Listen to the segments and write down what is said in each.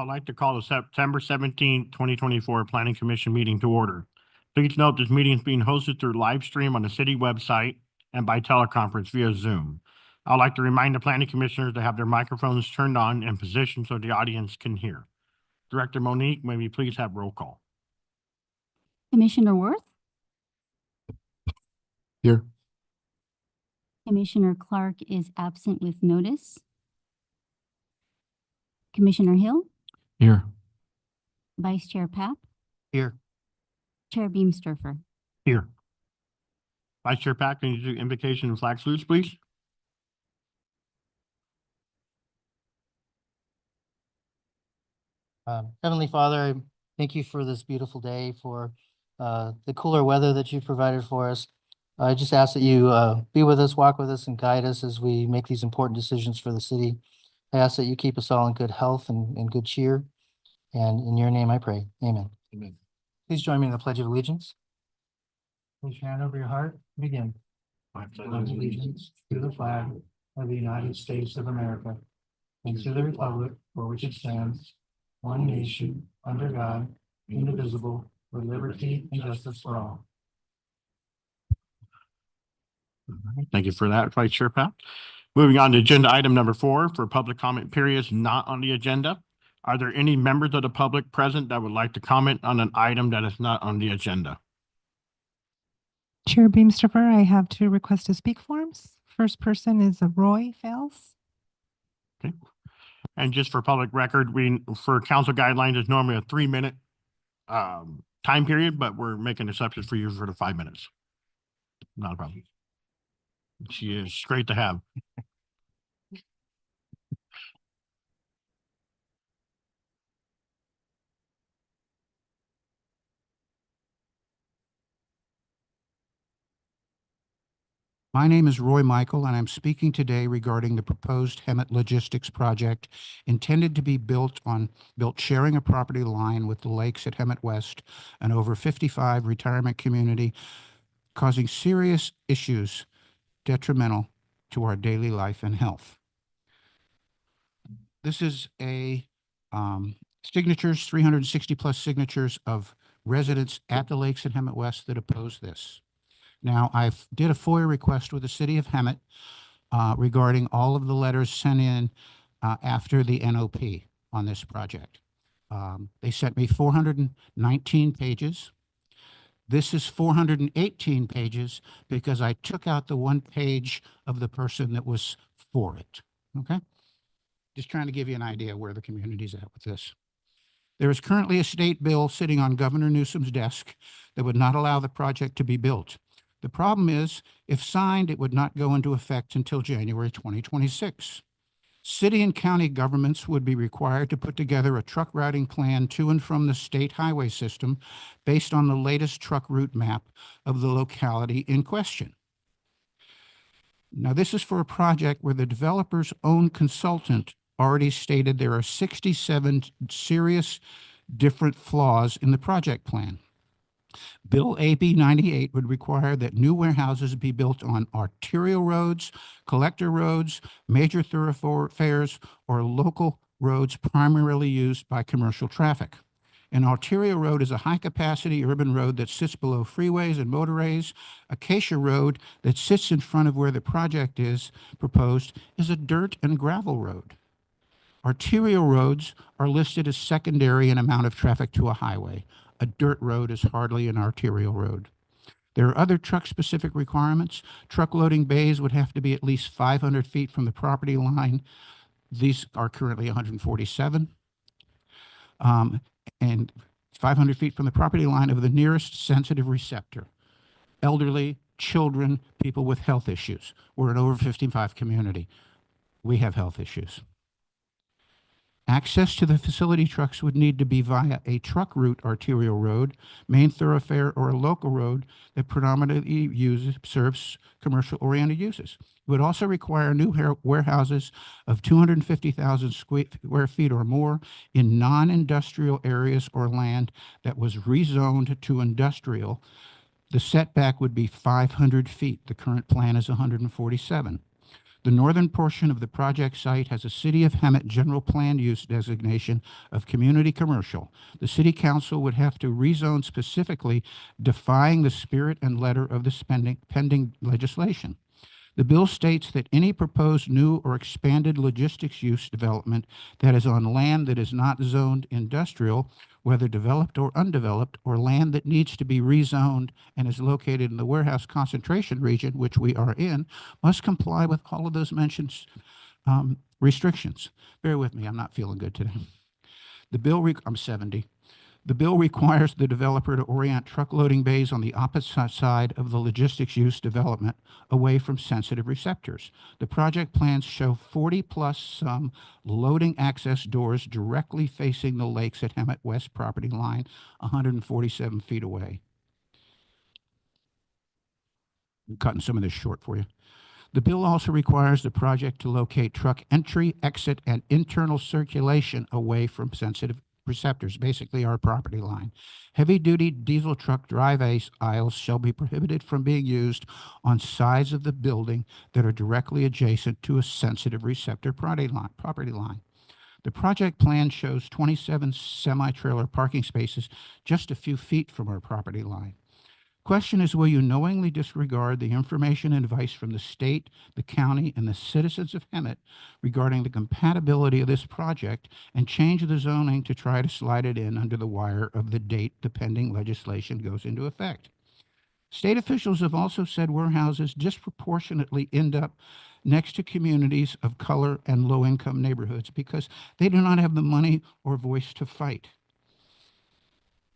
I'd like to call the September 17th, 2024 Planning Commission meeting to order. Please note this meeting is being hosted through live stream on the city website and by teleconference via Zoom. I'd like to remind the planning commissioners to have their microphones turned on and positioned so the audience can hear. Director Monique, may we please have roll call? Commissioner Worth? Here. Commissioner Clark is absent with notice. Commissioner Hill? Here. Vice Chair Papp? Here. Chair Beamsterfer? Here. Vice Chair Papp, can you do invocation and flag salutes, please? Heavenly Father, I thank you for this beautiful day, for the cooler weather that you provided for us. I just ask that you be with us, walk with us, and guide us as we make these important decisions for the city. I ask that you keep us all in good health and good cheer. And in your name I pray. Amen. Amen. Please join me in the Pledge of Allegiance. Place your hand over your heart. Begin. I Pledge allegiance to the flag of the United States of America and to the republic for which it stands, one nation, under God, indivisible, with liberty and justice for all. Thank you for that, Vice Chair Papp. Moving on to agenda item number 4 for public comment periods not on the agenda. Are there any members of the public present that would like to comment on an item that is not on the agenda? Chair Beamsterfer, I have 2 requests to speak forms. First person is Roy Fels. Okay. And just for public record, for council guidelines, it's normally a 3-minute time period, but we're making exceptions for you for the 5 minutes. Not a problem. She is great to have. My name is Roy Michael, and I'm speaking today regarding the proposed Hemet Logistics project intended to be built sharing a property line with the lakes at Hemet West, an over 55 retirement community, causing serious issues detrimental to our daily life and health. This is a signatures, 360 plus signatures of residents at the lakes at Hemet West that oppose this. Now, I did a FOIA request with the city of Hemet regarding all of the letters sent in after the NOP on this project. They sent me 419 pages. This is 418 pages because I took out the 1 page of the person that was for it, okay? Just trying to give you an idea where the community's at with this. There is currently a state bill sitting on Governor Newsom's desk that would not allow the project to be built. The problem is, if signed, it would not go into effect until January 2026. City and county governments would be required to put together a truck routing plan to and from the state highway system based on the latest truck route map of the locality in question. Now, this is for a project where the developer's own consultant already stated there are 67 serious different flaws in the project plan. Bill AB 98 would require that new warehouses be built on arterial roads, collector roads, major thoroughfares, or local roads primarily used by commercial traffic. An arterial road is a high-capacity urban road that sits below freeways and motorways. Acacia Road that sits in front of where the project is proposed is a dirt and gravel road. Arterial roads are listed as secondary in amount of traffic to a highway. A dirt road is hardly an arterial road. There are other truck-specific requirements. Truck loading bays would have to be at least 500 feet from the property line. These are currently 147. And 500 feet from the property line of the nearest sensitive receptor. Elderly, children, people with health issues. We're an over 55 community. We have health issues. Access to the facility trucks would need to be via a truck route arterial road, main thoroughfare, or a local road that predominantly serves commercial-oriented uses. It would also require new warehouses of 250,000 square feet or more in non-industrial areas or land that was rezoned to industrial. The setback would be 500 feet. The current plan is 147. The northern portion of the project site has a City of Hemet general plan use designation of community commercial. The city council would have to rezone specifically, defying the spirit and letter of the pending legislation. The bill states that any proposed new or expanded logistics use development that is on land that is not zoned industrial, whether developed or undeveloped, or land that needs to be rezoned and is located in the warehouse concentration region, which we are in, must comply with all of those mentioned restrictions. Bear with me, I'm not feeling good today. I'm 70. The bill requires the developer to orient truck loading bays on the opposite side of the logistics use development away from sensitive receptors. The project plans show 40-plus some loading access doors directly facing the lakes at Hemet West property line, 147 feet away. I'm cutting some of this short for you. The bill also requires the project to locate truck entry, exit, and internal circulation away from sensitive receptors, basically our property line. Heavy-duty diesel truck drive aisles shall be prohibited from being used on sides of the building that are directly adjacent to a sensitive receptor property line. The project plan shows 27 semi-trailer parking spaces just a few feet from our property line. Question is, will you knowingly disregard the information and advice from the state, the county, and the citizens of Hemet regarding the compatibility of this project and change the zoning to try to slide it in under the wire of the date the pending legislation goes into effect? State officials have also said warehouses disproportionately end up next to communities of color and low-income neighborhoods because they do not have the money or voice to fight.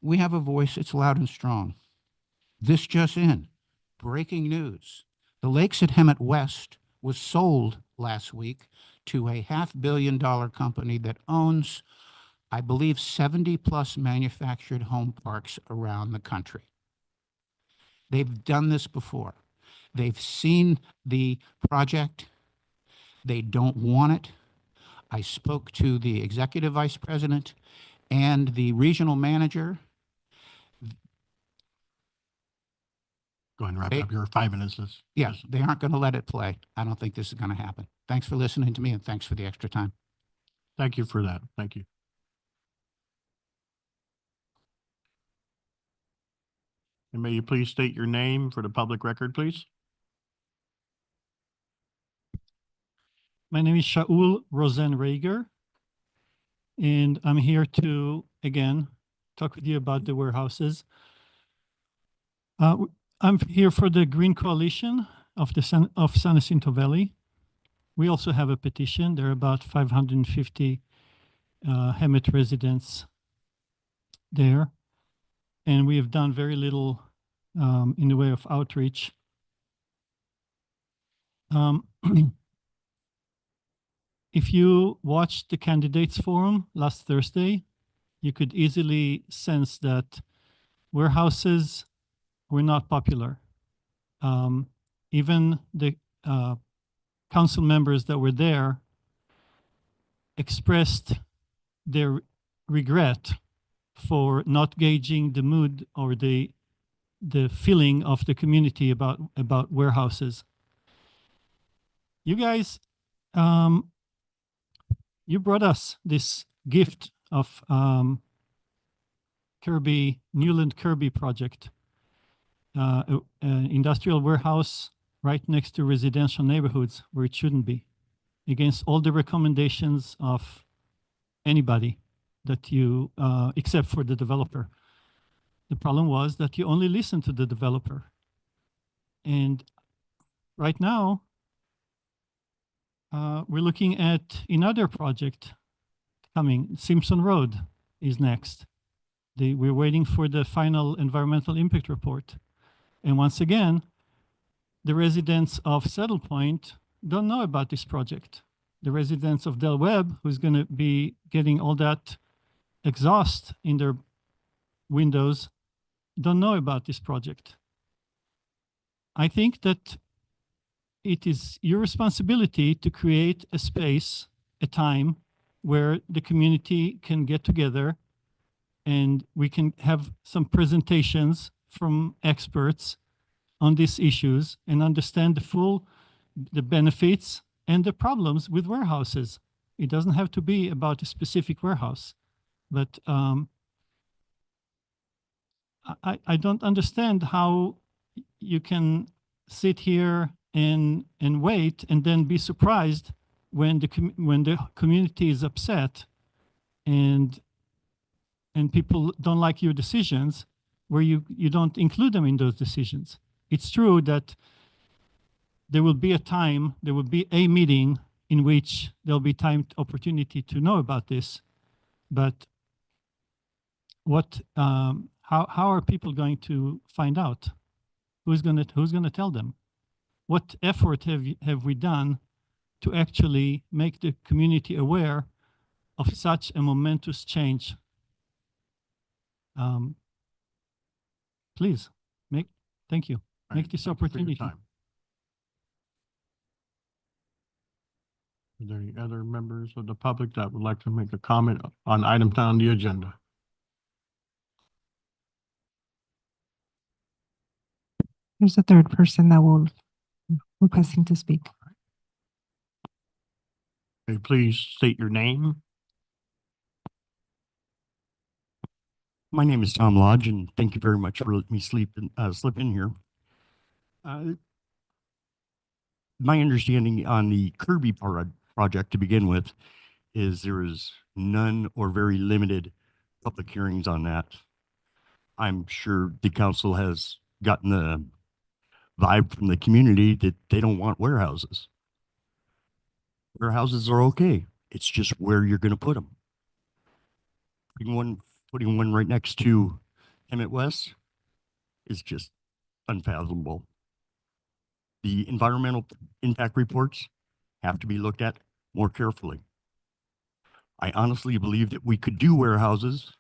We have a voice, it's loud and strong. This just in, breaking news. The Lakes at Hemet West was sold last week to a $500 million company that owns, I believe, 70-plus manufactured home parks around the country. They've done this before. They've seen the project. They don't want it. I spoke to the executive vice president and the regional manager. Go ahead and wrap Hey. up your 5 minutes. Yes, they aren't going to let it play. I don't think this is going to happen. Thanks for listening to me, and thanks for the extra time. Thank you for that. Thank you. And may you please state your name for the public record, please? My name is Shaul Rosenreger, and I'm here to, again, talk with you about the warehouses. I'm here for the Green Coalition of San Jacinto Valley. We also have a petition. There are about 550 Hemet residents there, and we have done very little in the way of outreach. If you watched the candidates forum last Thursday, you could easily sense that warehouses were not popular. Even the council members that were there expressed their regret for not gauging the mood or the feeling of the community about warehouses. You guys, you brought us this gift of Newland Kirby project, an industrial warehouse right next to residential neighborhoods where it shouldn't be, against all the recommendations of anybody that you, except for the developer. The problem was that you only listened to the developer. And right now, we're looking at another project coming. Simpson Road is next. We're waiting for the final environmental impact report. And once again, the residents of Settle Point don't know about this project. The residents of Del Webb, who's going to be getting all that exhaust in their windows, don't know about this project. I think that it is your responsibility to create a space, a time where the community can get together and we can have some presentations from experts on these issues and understand the benefits and the problems with warehouses. It doesn't have to be about a specific warehouse, but I don't understand how you can sit here and wait and then be surprised when the community is upset and people don't like your decisions, where you don't include them in those decisions. It's true that there will be a meeting in which there'll be opportunity to know about this, but how are people going to find out? Who's gonna tell them? What effort have we done to actually make the community aware of such a momentous change? Please thank you. All Make right, this thank you for your opportunity. time. Are there any other members of the public that would like to make a comment on items on the agenda? There's a third person that will requesting to speak. Okay, please state your name. My name is Tom Lodge, and thank you very much for letting me slip in here. My understanding on the Kirby project to begin with is there is none or very limited public hearings on that. I'm sure the council has gotten the vibe from the community that they don't want warehouses. Warehouses are okay. It's just where you're going to put them. Putting one right next to Emmett West is just unfathomable. The environmental impact reports have to be looked at more carefully. I honestly believe that we could do warehouses,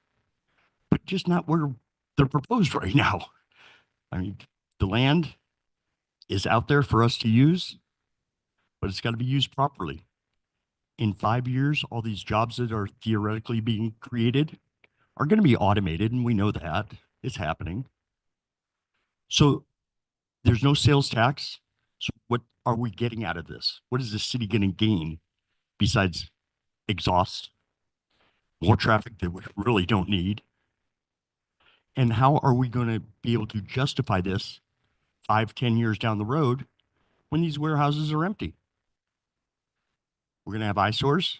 but just not where they're proposed right now. I mean, the land is out there for us to use, but it's got to be used properly. In 5 years, all these jobs that are theoretically being created are going to be automated, and we know that it's happening. So there's no sales tax. So what are we getting out of this? What is the city going to gain besides exhaust, more traffic that we really don't need? And how are we going to be able to justify this 5-10 years down the road when these warehouses are empty? We're going to have eyesores.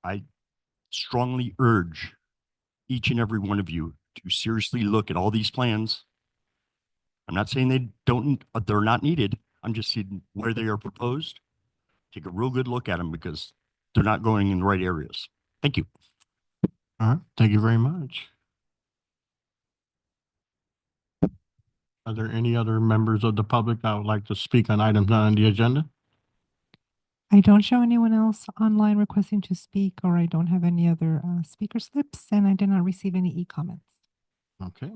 I strongly urge each and every one of you to seriously look at all these plans. I'm not saying they're not needed. I'm just saying where they are proposed. Take a real good look at them because they're not going in the right areas. Thank you. All right, thank you very much. Are there any other members of the public that would like to speak on items not on the agenda? I don't show anyone else online requesting to speak, or I don't have any other speaker slips, and I did not receive any e-comments. Okay.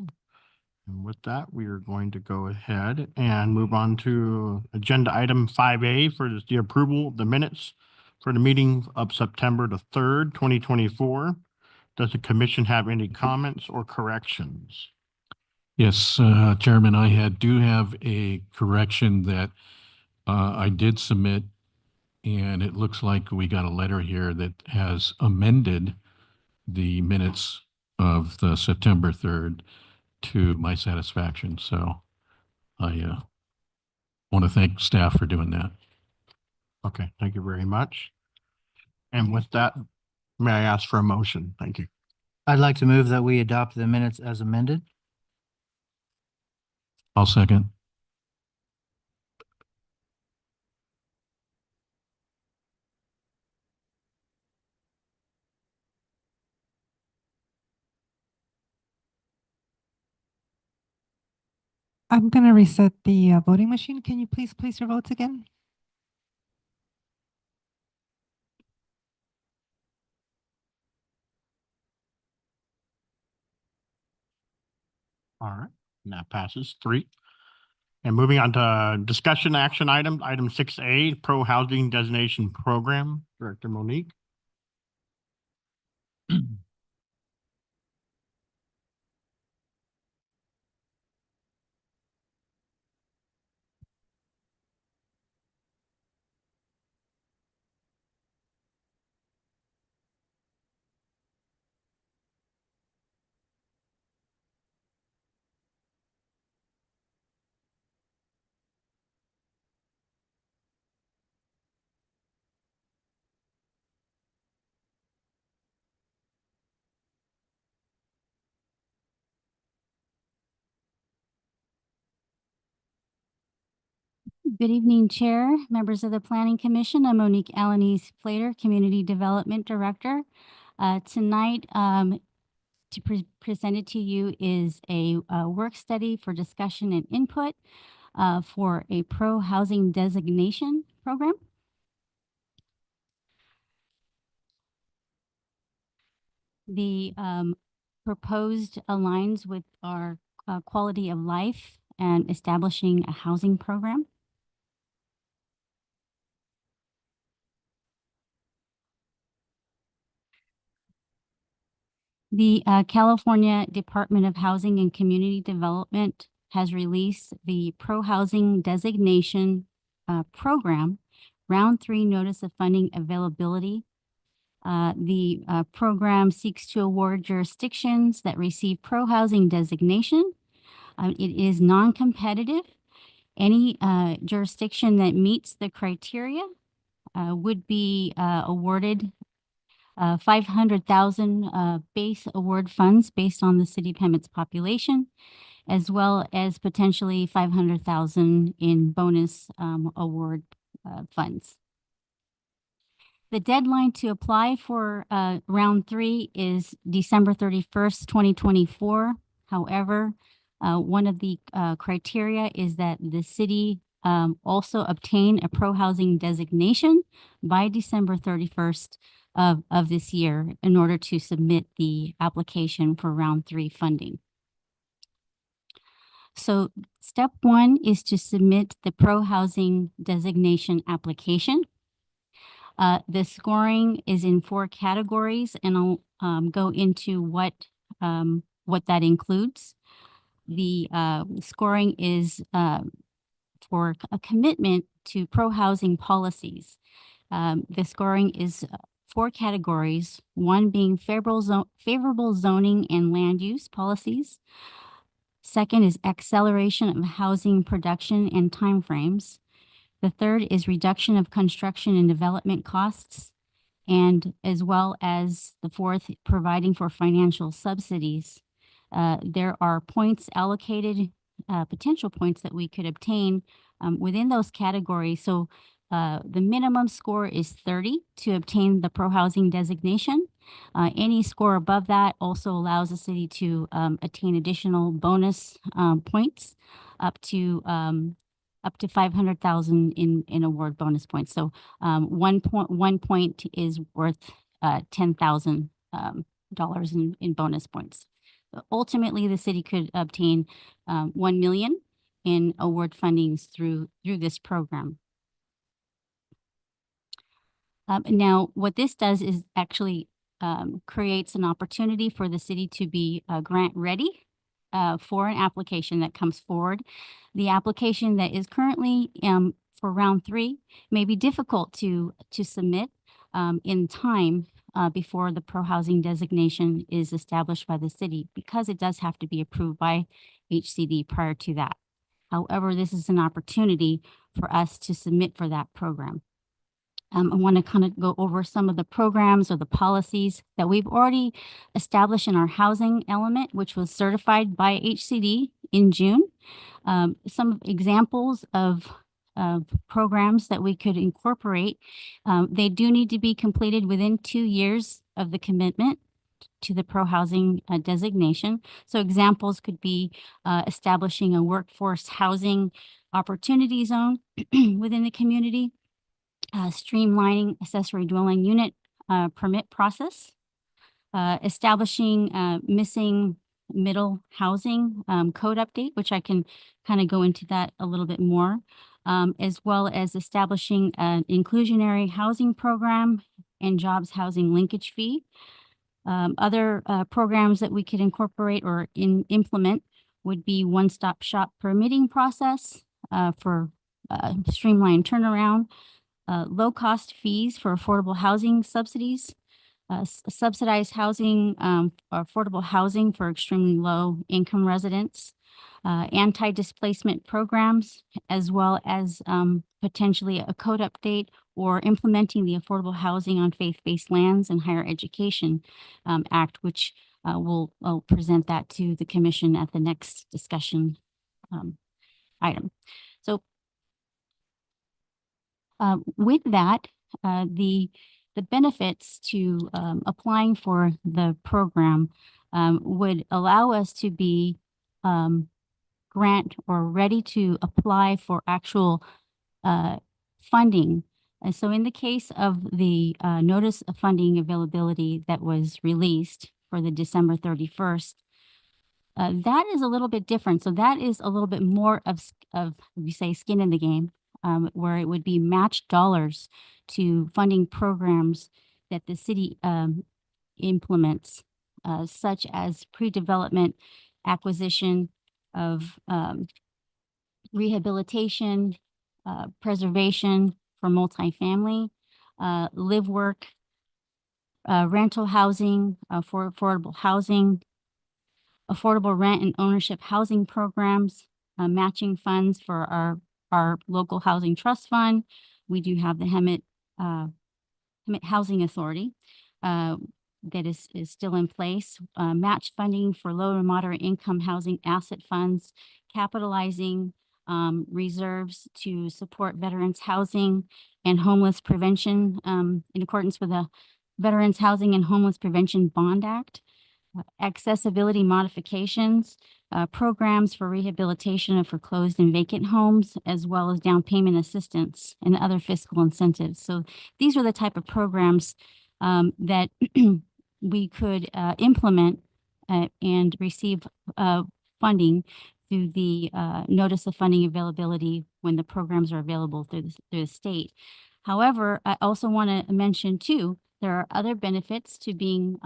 And with that, we are going to go ahead and move on to agenda item 5A for the approval of the minutes for the meeting of September the 3rd, 2024. Does the commission have any comments or corrections? Yes, Chairman, do have a correction that I did submit, and it looks like we got a letter here that has amended the minutes of the September 3rd to my satisfaction. So I want to thank staff for doing that. Okay, thank you very much. And with that, may I ask for a motion? Thank you. I'd like to move that we adopt the minutes as amended. I'll second. I'm going to reset the voting machine. Can you please place your votes again? All right, and that passes 3. And moving on to discussion action item, item 6A, Pro Housing Designation Program, Director Monique. Good evening, Chair, members of the Planning Commission. I'm Monique Alanis Plater, Community Development Director. Tonight, presented to you is a work study for discussion and input for a pro-housing designation program. The proposed aligns with our quality of life and establishing a housing program. The California Department of Housing and Community Development has released the pro-housing designation program, round 3 notice of funding availability. The program seeks to award jurisdictions that receive pro-housing designation. It is non-competitive. Any jurisdiction that meets the criteria would be awarded 500,000 base award funds based on the city of Hemet's population, as well as potentially 500,000 in bonus award funds. The deadline to apply for round 3 is December 31st, 2024. However, one of the criteria is that the city also obtain a pro-housing designation by December 31st of this year in order to submit the application for round 3 funding. So step 1 is to submit the pro-housing designation application. The scoring is in 4 categories, and I'll go into what that includes. The scoring is for a commitment to pro-housing policies. The scoring is 4 categories, 1 being favorable zoning and land use policies. Second is acceleration of housing production and timeframes. The third is reduction of construction and development costs, and as well as the 4th, providing for financial subsidies. There are points allocated, potential points that we could obtain within those categories. So the minimum score is 30 to obtain the pro-housing designation. Any score above that also allows the city to attain additional bonus points up to 500,000 in award bonus points. So 1 point is worth $10,000 in bonus points. Ultimately, the city could obtain 1 million in award fundings through this program. Now, what this does is actually creates an opportunity for the city to be grant ready for an application that comes forward. The application that is currently for round 3 may be difficult to submit in time before the pro-housing designation is established by the city, because it does have to be approved by HCD prior to that. However, this is an opportunity for us to submit for that program. I want to kind of go over some of the programs or the policies that we've already established in our housing element, which was certified by HCD in June. Some examples of programs that we could incorporate. They do need to be completed within 2 years of the commitment to the pro-housing designation. So examples could be establishing a workforce housing opportunity zone within the community, streamlining accessory dwelling unit permit process, establishing missing middle housing code update, which I can kind of go into that a little bit more, as well as establishing an inclusionary housing program and jobs housing linkage fee. Other programs that we could incorporate or implement would be one-stop shop permitting process for streamlined turnaround, low-cost fees for affordable housing subsidies, subsidized housing, affordable housing for extremely low-income residents, anti-displacement programs, as well as potentially a code update or implementing the Affordable Housing on Faith-Based Lands and Higher Education Act, which I'll present that to the commission at the next discussion item. So With that, the benefits to applying for the program would allow us to be grant or ready to apply for actual funding. And so in the case of the notice of funding availability that was released for the December 31st, that is a little bit different. So that is a little bit more of we say skin in the game, where it would be matched dollars to funding programs that the city implements, such as pre-development acquisition of rehabilitation, preservation for multifamily, live work, rental housing for affordable housing, affordable rent and ownership housing programs, matching funds for our local housing trust fund. We do have the Hemet Housing Authority that is still in place, match funding for low and moderate income housing asset funds, capitalizing reserves to support veterans housing and homeless prevention in accordance with the Veterans Housing and Homeless Prevention Bond Act, accessibility modifications, programs for rehabilitation of foreclosed and vacant homes, as well as down payment assistance and other fiscal incentives. So these are the type of programs that we could implement and receive funding through the notice of funding availability when the programs are available through the state. However, I also want to mention too, there are other benefits to being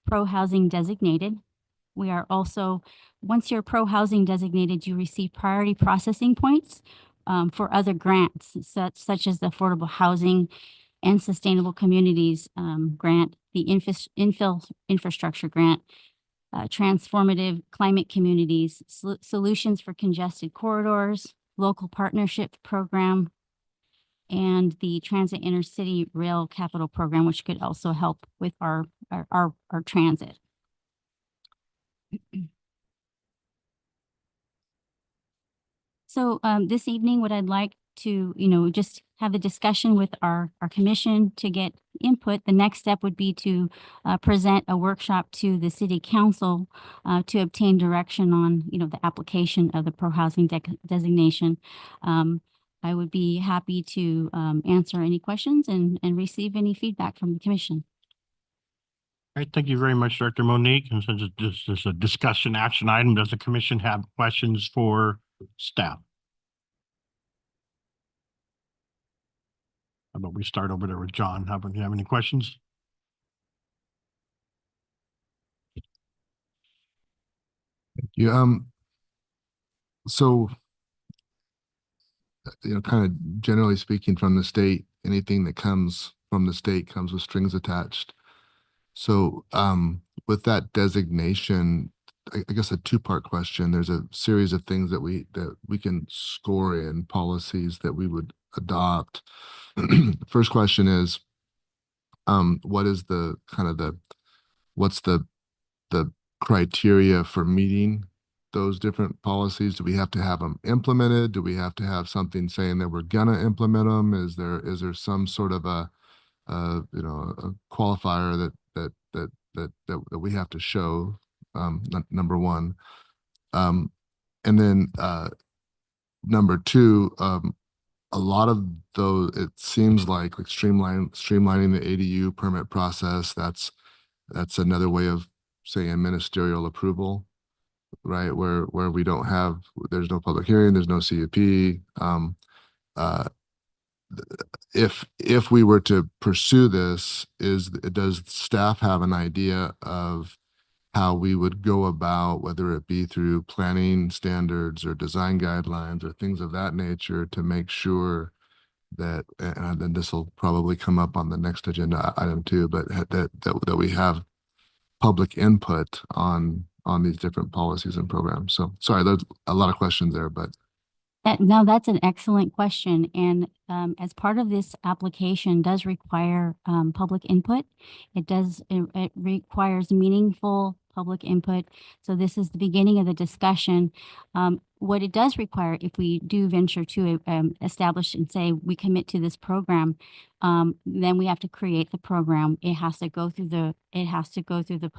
pro-housing designated. We are also, once you're pro-housing designated, you receive priority processing points for other grants, such as the Affordable Housing and Sustainable Communities grant, the infrastructure grant, transformative climate communities, solutions for congested corridors, local partnership program, and the Transit Intercity Rail Capital Program, which could also help with our transit. So this evening, what I'd like to, just have a discussion with our commission to get input. The next step would be to present a workshop to the city council to obtain direction on, the application of the pro-housing designation. I would be happy to answer any questions and receive any feedback from the commission. All right, thank you very much, Director Monique. And since this is a discussion action item, does the commission have questions for staff? How about we start over there with John? Do you have any questions? Yeah, so, kind of generally speaking from the state, anything that comes from the state comes with strings attached. So, with that designation, I guess a two-part question. There's a series of things that we can score in policies that we would adopt. First question is, what is what's the criteria for meeting those different policies? Do we have to have them implemented? Do we have to have something saying that we're gonna implement them? Is there some sort of a qualifier that we have to show? Number one, and then number two, a lot of those, it seems like streamlining the ADU permit process. That's another way of saying ministerial approval, right? Where we don't have, there's no public hearing, there's no CUP. If we were to pursue this, does staff have an idea of how we would go about, whether it be through planning standards or design guidelines or things of that nature, to make sure that, and then this will probably come up on the next agenda item too, but that we have public input on these different policies and programs. So sorry, there's a lot of questions there, but. No, that's an excellent question. And as part of this application does require public input. It requires meaningful public input. So this is the beginning of the discussion. What it does require, if we do venture to establish and say we commit to this program, then we have to create the program. It has to go through the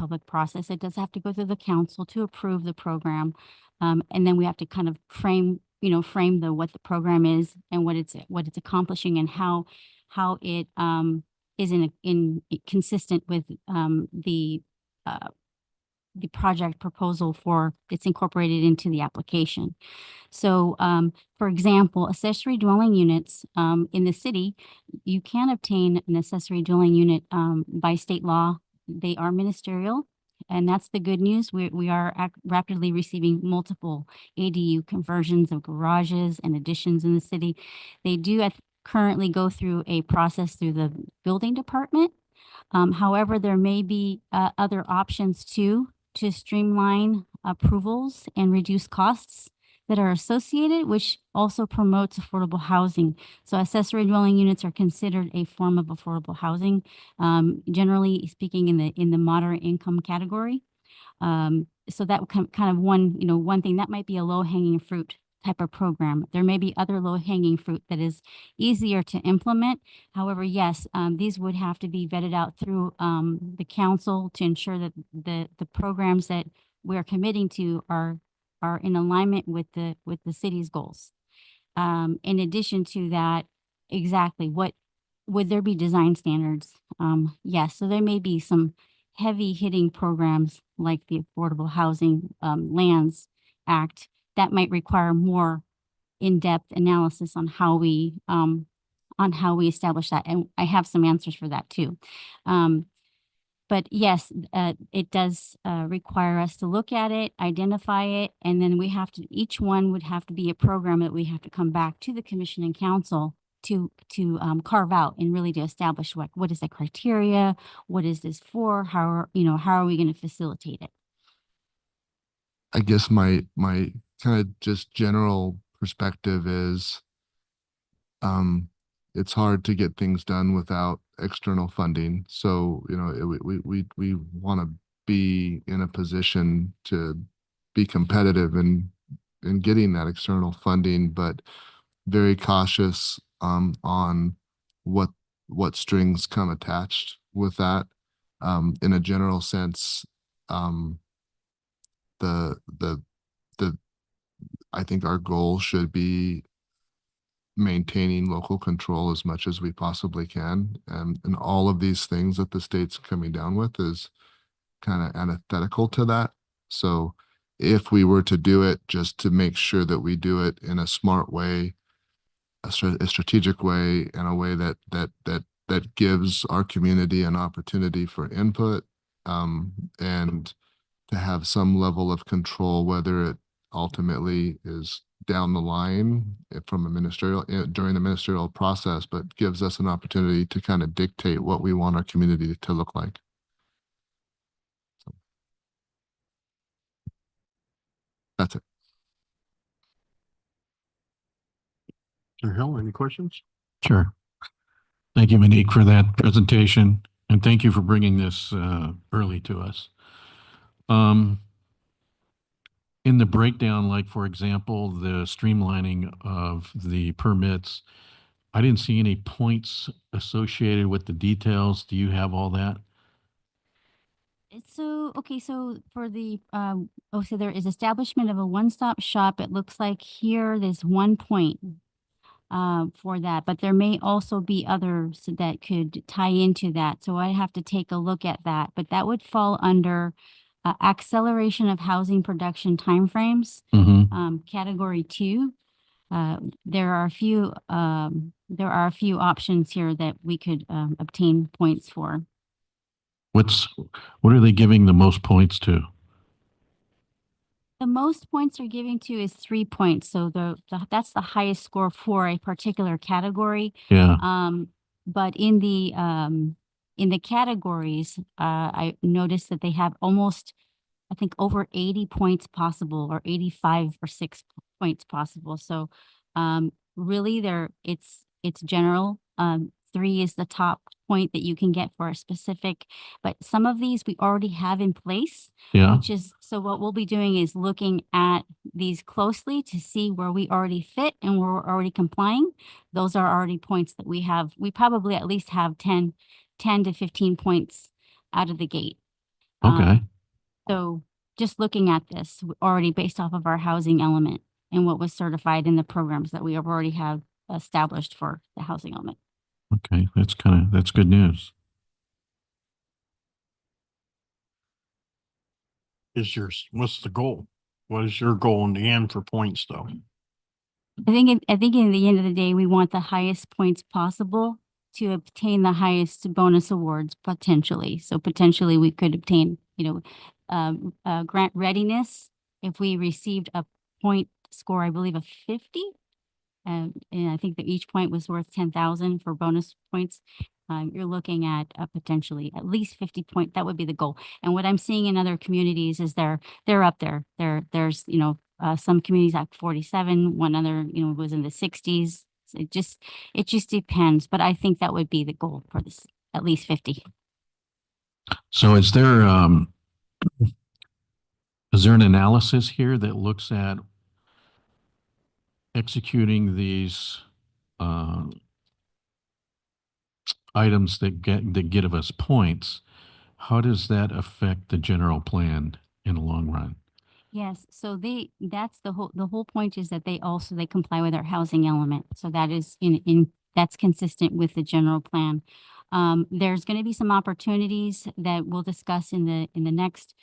public process. It does have to go through the council to approve the program. And then we have to kind of frame what the program is and what it's accomplishing and how it is consistent with the project proposal for it's incorporated into the application. So, for example, accessory dwelling units in the city, you can obtain an accessory dwelling unit by state law. They are ministerial. And that's the good news. We are rapidly receiving multiple ADU conversions of garages and additions in the city. They do currently go through a process through the building department. However, there may be other options too to streamline approvals and reduce costs that are associated, which also promotes affordable housing. So accessory dwelling units are considered a form of affordable housing, generally speaking in the moderate income category. So that kind of one thing that might be a low hanging fruit type of program. There may be other low hanging fruit that is easier to implement. However, yes, these would have to be vetted out through the council to ensure that the programs that we're committing to are in alignment with the city's goals. In addition to that, exactly what would there be design standards? Yes, so there may be some heavy hitting programs like the Affordable Housing Lands Act that might require more in-depth analysis on how we establish that. And I have some answers for that too. But yes, it does require us to look at it, identify it, and then each one would have to be a program that we have to come back to the commission and council to carve out and really to establish what is the criteria, what is this for, how are we going to facilitate it? I guess my kind of just general perspective is, it's hard to get things done without external funding. So, we want to be in a position to be competitive in getting that external funding, but very cautious on what strings come attached with that. In a general sense, I think our goal should be maintaining local control as much as we possibly can. And all of these things that the state's coming down with is kind of antithetical to that. So if we were to do it, just to make sure that we do it in a smart way, a strategic way, in a way that gives our community an opportunity for input, and to have some level of control, whether it ultimately is down the line from a during the ministerial process, but gives us an opportunity to kind of dictate what we want our community to look like. So, that's it. Mr. Hill, any questions? Sure. Thank you, Monique, for that presentation, and thank you for bringing this early to us. In the breakdown, like for example, the streamlining of the permits, I didn't see any points associated with the details. Do you have all that? So, okay, so for the, so there is establishment of a one-stop shop. It looks like here there's 1 point for that, but there may also be others that could tie into that. So I have to take a look at that, but that would fall under acceleration of housing production timeframes, category 2. There are a few options here that we could obtain points for. What are they giving the most points to? The most points they're giving to is 3 points. So that's the highest score for a particular category. Yeah. But in the categories, I noticed that they have almost, I think, over 80 points possible, or 85 or 6 points possible. So really it's general. 3 is the top point that you can get for a specific, but some of these we already have in place. Yeah, Which is, so what we'll be doing is looking at these closely to see where we already fit and where we're already complying. Those are already points that we have. We probably at least have 10 to 15 points out of the gate. okay. So just looking at this already based off of our housing element and what was certified in the programs that we already have established for the housing element. Okay, that's good news. What's the goal? What is your goal in the end for points though? I think in the end of the day, we want the highest points possible to obtain the highest bonus awards potentially. So potentially we could obtain, grant readiness if we received a point score, I believe of 50. And I think that each point was worth 10,000 for bonus points. You're looking at potentially at least 50 point. That would be the goal. And what I'm seeing in other communities is they're up there. There's some communities at 47. One other was in the 60s. It just depends. But I think that would be the goal for this, at least 50. So is there an analysis here that looks at executing these items that give us points? How does that affect the general plan in the long run? Yes, so that's the whole point is that they comply with our housing element. So that is that's consistent with the general plan. There's going to be some opportunities that we'll discuss in the next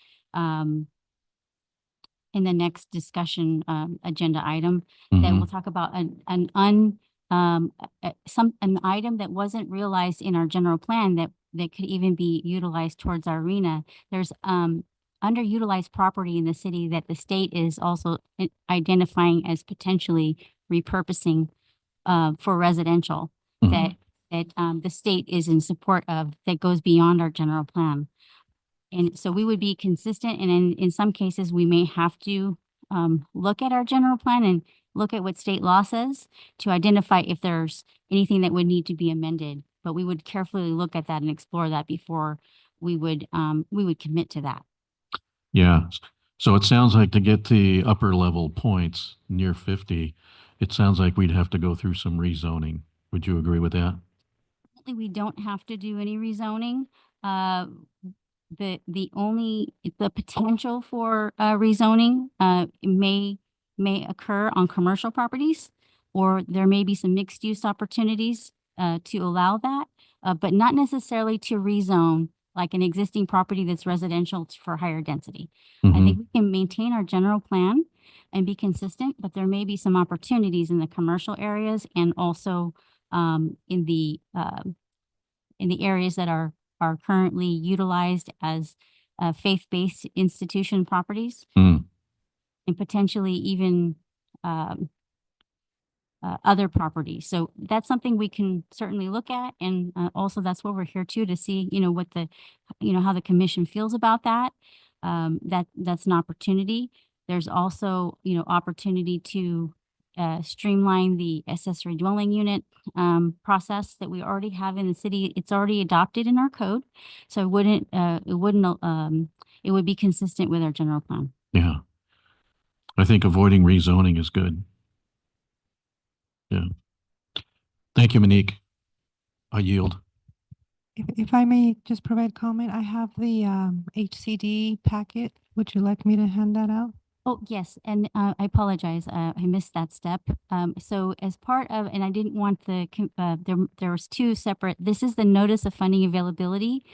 discussion agenda item that we'll talk about an item that wasn't realized in our general plan that could even be utilized towards our arena. There's underutilized property in the city that the state is also identifying as potentially repurposing for residential that the state is in support of that goes beyond our general plan. And so we would be consistent, and in some cases, we may have to look at our general plan and look at what state law says to identify if there's anything that would need to be amended. But we would carefully look at that and explore that before we would commit to that. Yeah. So it sounds like to get the upper level points near 50, it sounds like we'd have to go through some rezoning. Would you agree with that? We don't have to do any rezoning. The potential for rezoning may occur on commercial properties, or there may be some mixed use opportunities to allow that, but not necessarily to rezone like an existing property that's residential for higher density. I think we can maintain our general plan and be consistent, but there may be some opportunities in the commercial areas and also in the areas that are currently utilized as faith-based institution properties, and potentially even other properties. So that's something we can certainly look at, and also that's what we're here to see, what how the commission feels about that. That's an opportunity. There's also, opportunity to streamline the accessory dwelling unit process that we already have in the city. It's already adopted in our code, so it would be consistent with our general plan. Yeah. I think avoiding rezoning is good. Yeah. Thank you, Monique. I yield. If I may just provide comment, I have the HCD packet. Would you like me to hand that out? Oh, yes, and I apologize, I missed that step. So as part of, and I didn't want there was two separate, this is the notice of funding availability.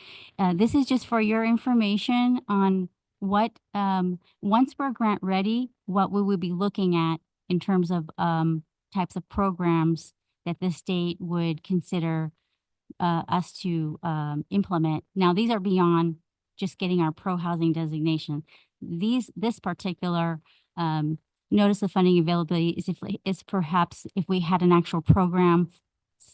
This is just for your information on what, once we're grant ready, what we would be looking at in terms of types of programs that the state would consider us to implement. Now, these are beyond just getting our pro-housing designation. This particular notice of funding availability is perhaps if we had an actual program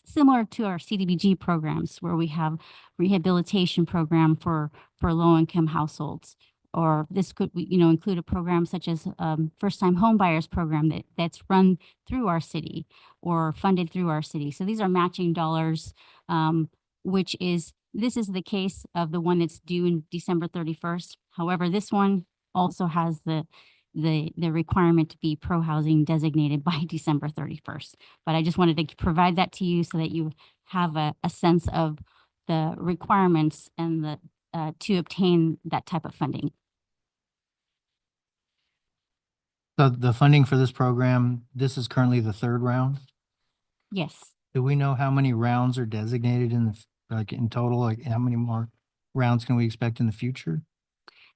similar to our CDBG programs, where we have rehabilitation program for low-income households, or this could, include a program such as, first-time home buyers program that's run through our city or funded through our city. So these are matching dollars, this is the case of the one that's due in December 31st. However, this one also has the requirement to be pro-housing designated by December 31st. But I just wanted to provide that to you so that you have a sense of the requirements and to obtain that type of funding. So the funding for this program, this is currently the third round. Yes. Do we know how many rounds are designated in total? Like how many more rounds can we expect in the future?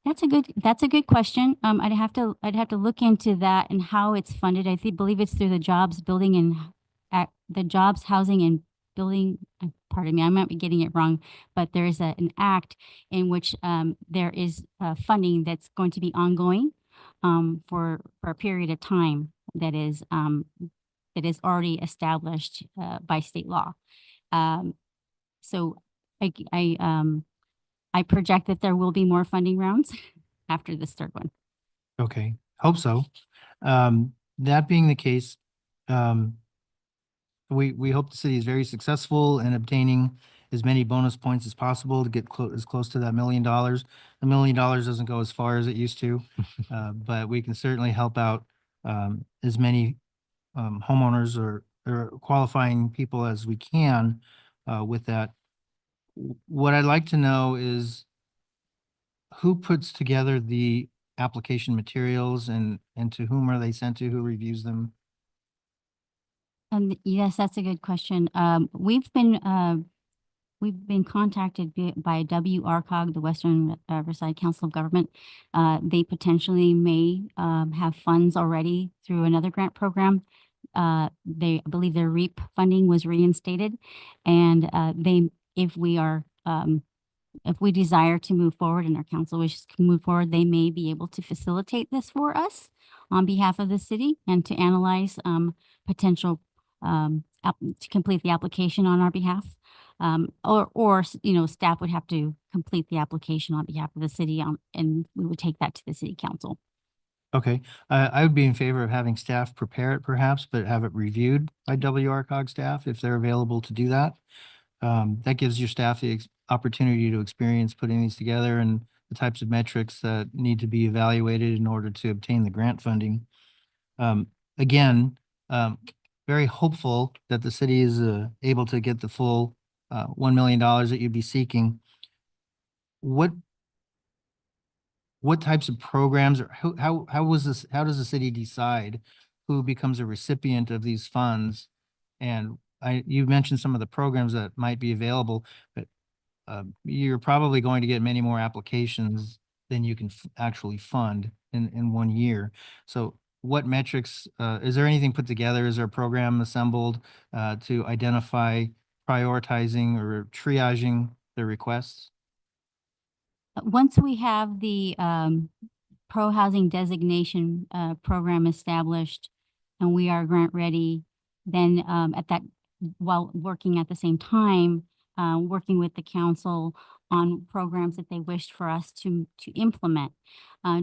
That's a good question. I'd have to look into that and how it's funded. Believe it's through the Jobs Building and the Jobs Housing and Building. Pardon me, I might be getting it wrong, but there is an act in which there is funding that's going to be ongoing for a period of time that is already established by state law. So I project that there will be more funding rounds after this third one. Okay, hope so. That being the case, we hope the city is very successful in obtaining as many bonus points as possible to get as close to that $1 million. $1 million doesn't go as far as it used to, but we can certainly help out as many homeowners or qualifying people as we can with that. What I'd like to know is who puts together the application materials and to whom are they sent to? Who reviews them? Yes, that's a good question. We've been contacted by WRCOG, the Western Riverside Council of Government. They potentially may have funds already through another grant program. I believe their REAP funding was reinstated, and if we desire to move forward and our council wishes to move forward, they may be able to facilitate this for us on behalf of the city and to analyze potential to complete the application on our behalf. Or staff would have to complete the application on behalf of the city and we would take that to the city council. Okay, I would be in favor of having staff prepare it perhaps, but have it reviewed by WRCOG staff if they're available to do that. That gives your staff the opportunity to experience putting these together and the types of metrics that need to be evaluated in order to obtain the grant funding. Again, very hopeful that the city is able to get the full $1 million that you'd be seeking. What types of programs or how does the city decide who becomes a recipient of these funds? And you mentioned some of the programs that might be available, but you're probably going to get many more applications than you can actually fund in 1 year. So what metrics, is there anything put together? Is there a program assembled to identify prioritizing or triaging the requests? Once we have the pro-housing designation program established and we are grant ready, then while working at the same time, working with the council on programs that they wished for us to implement.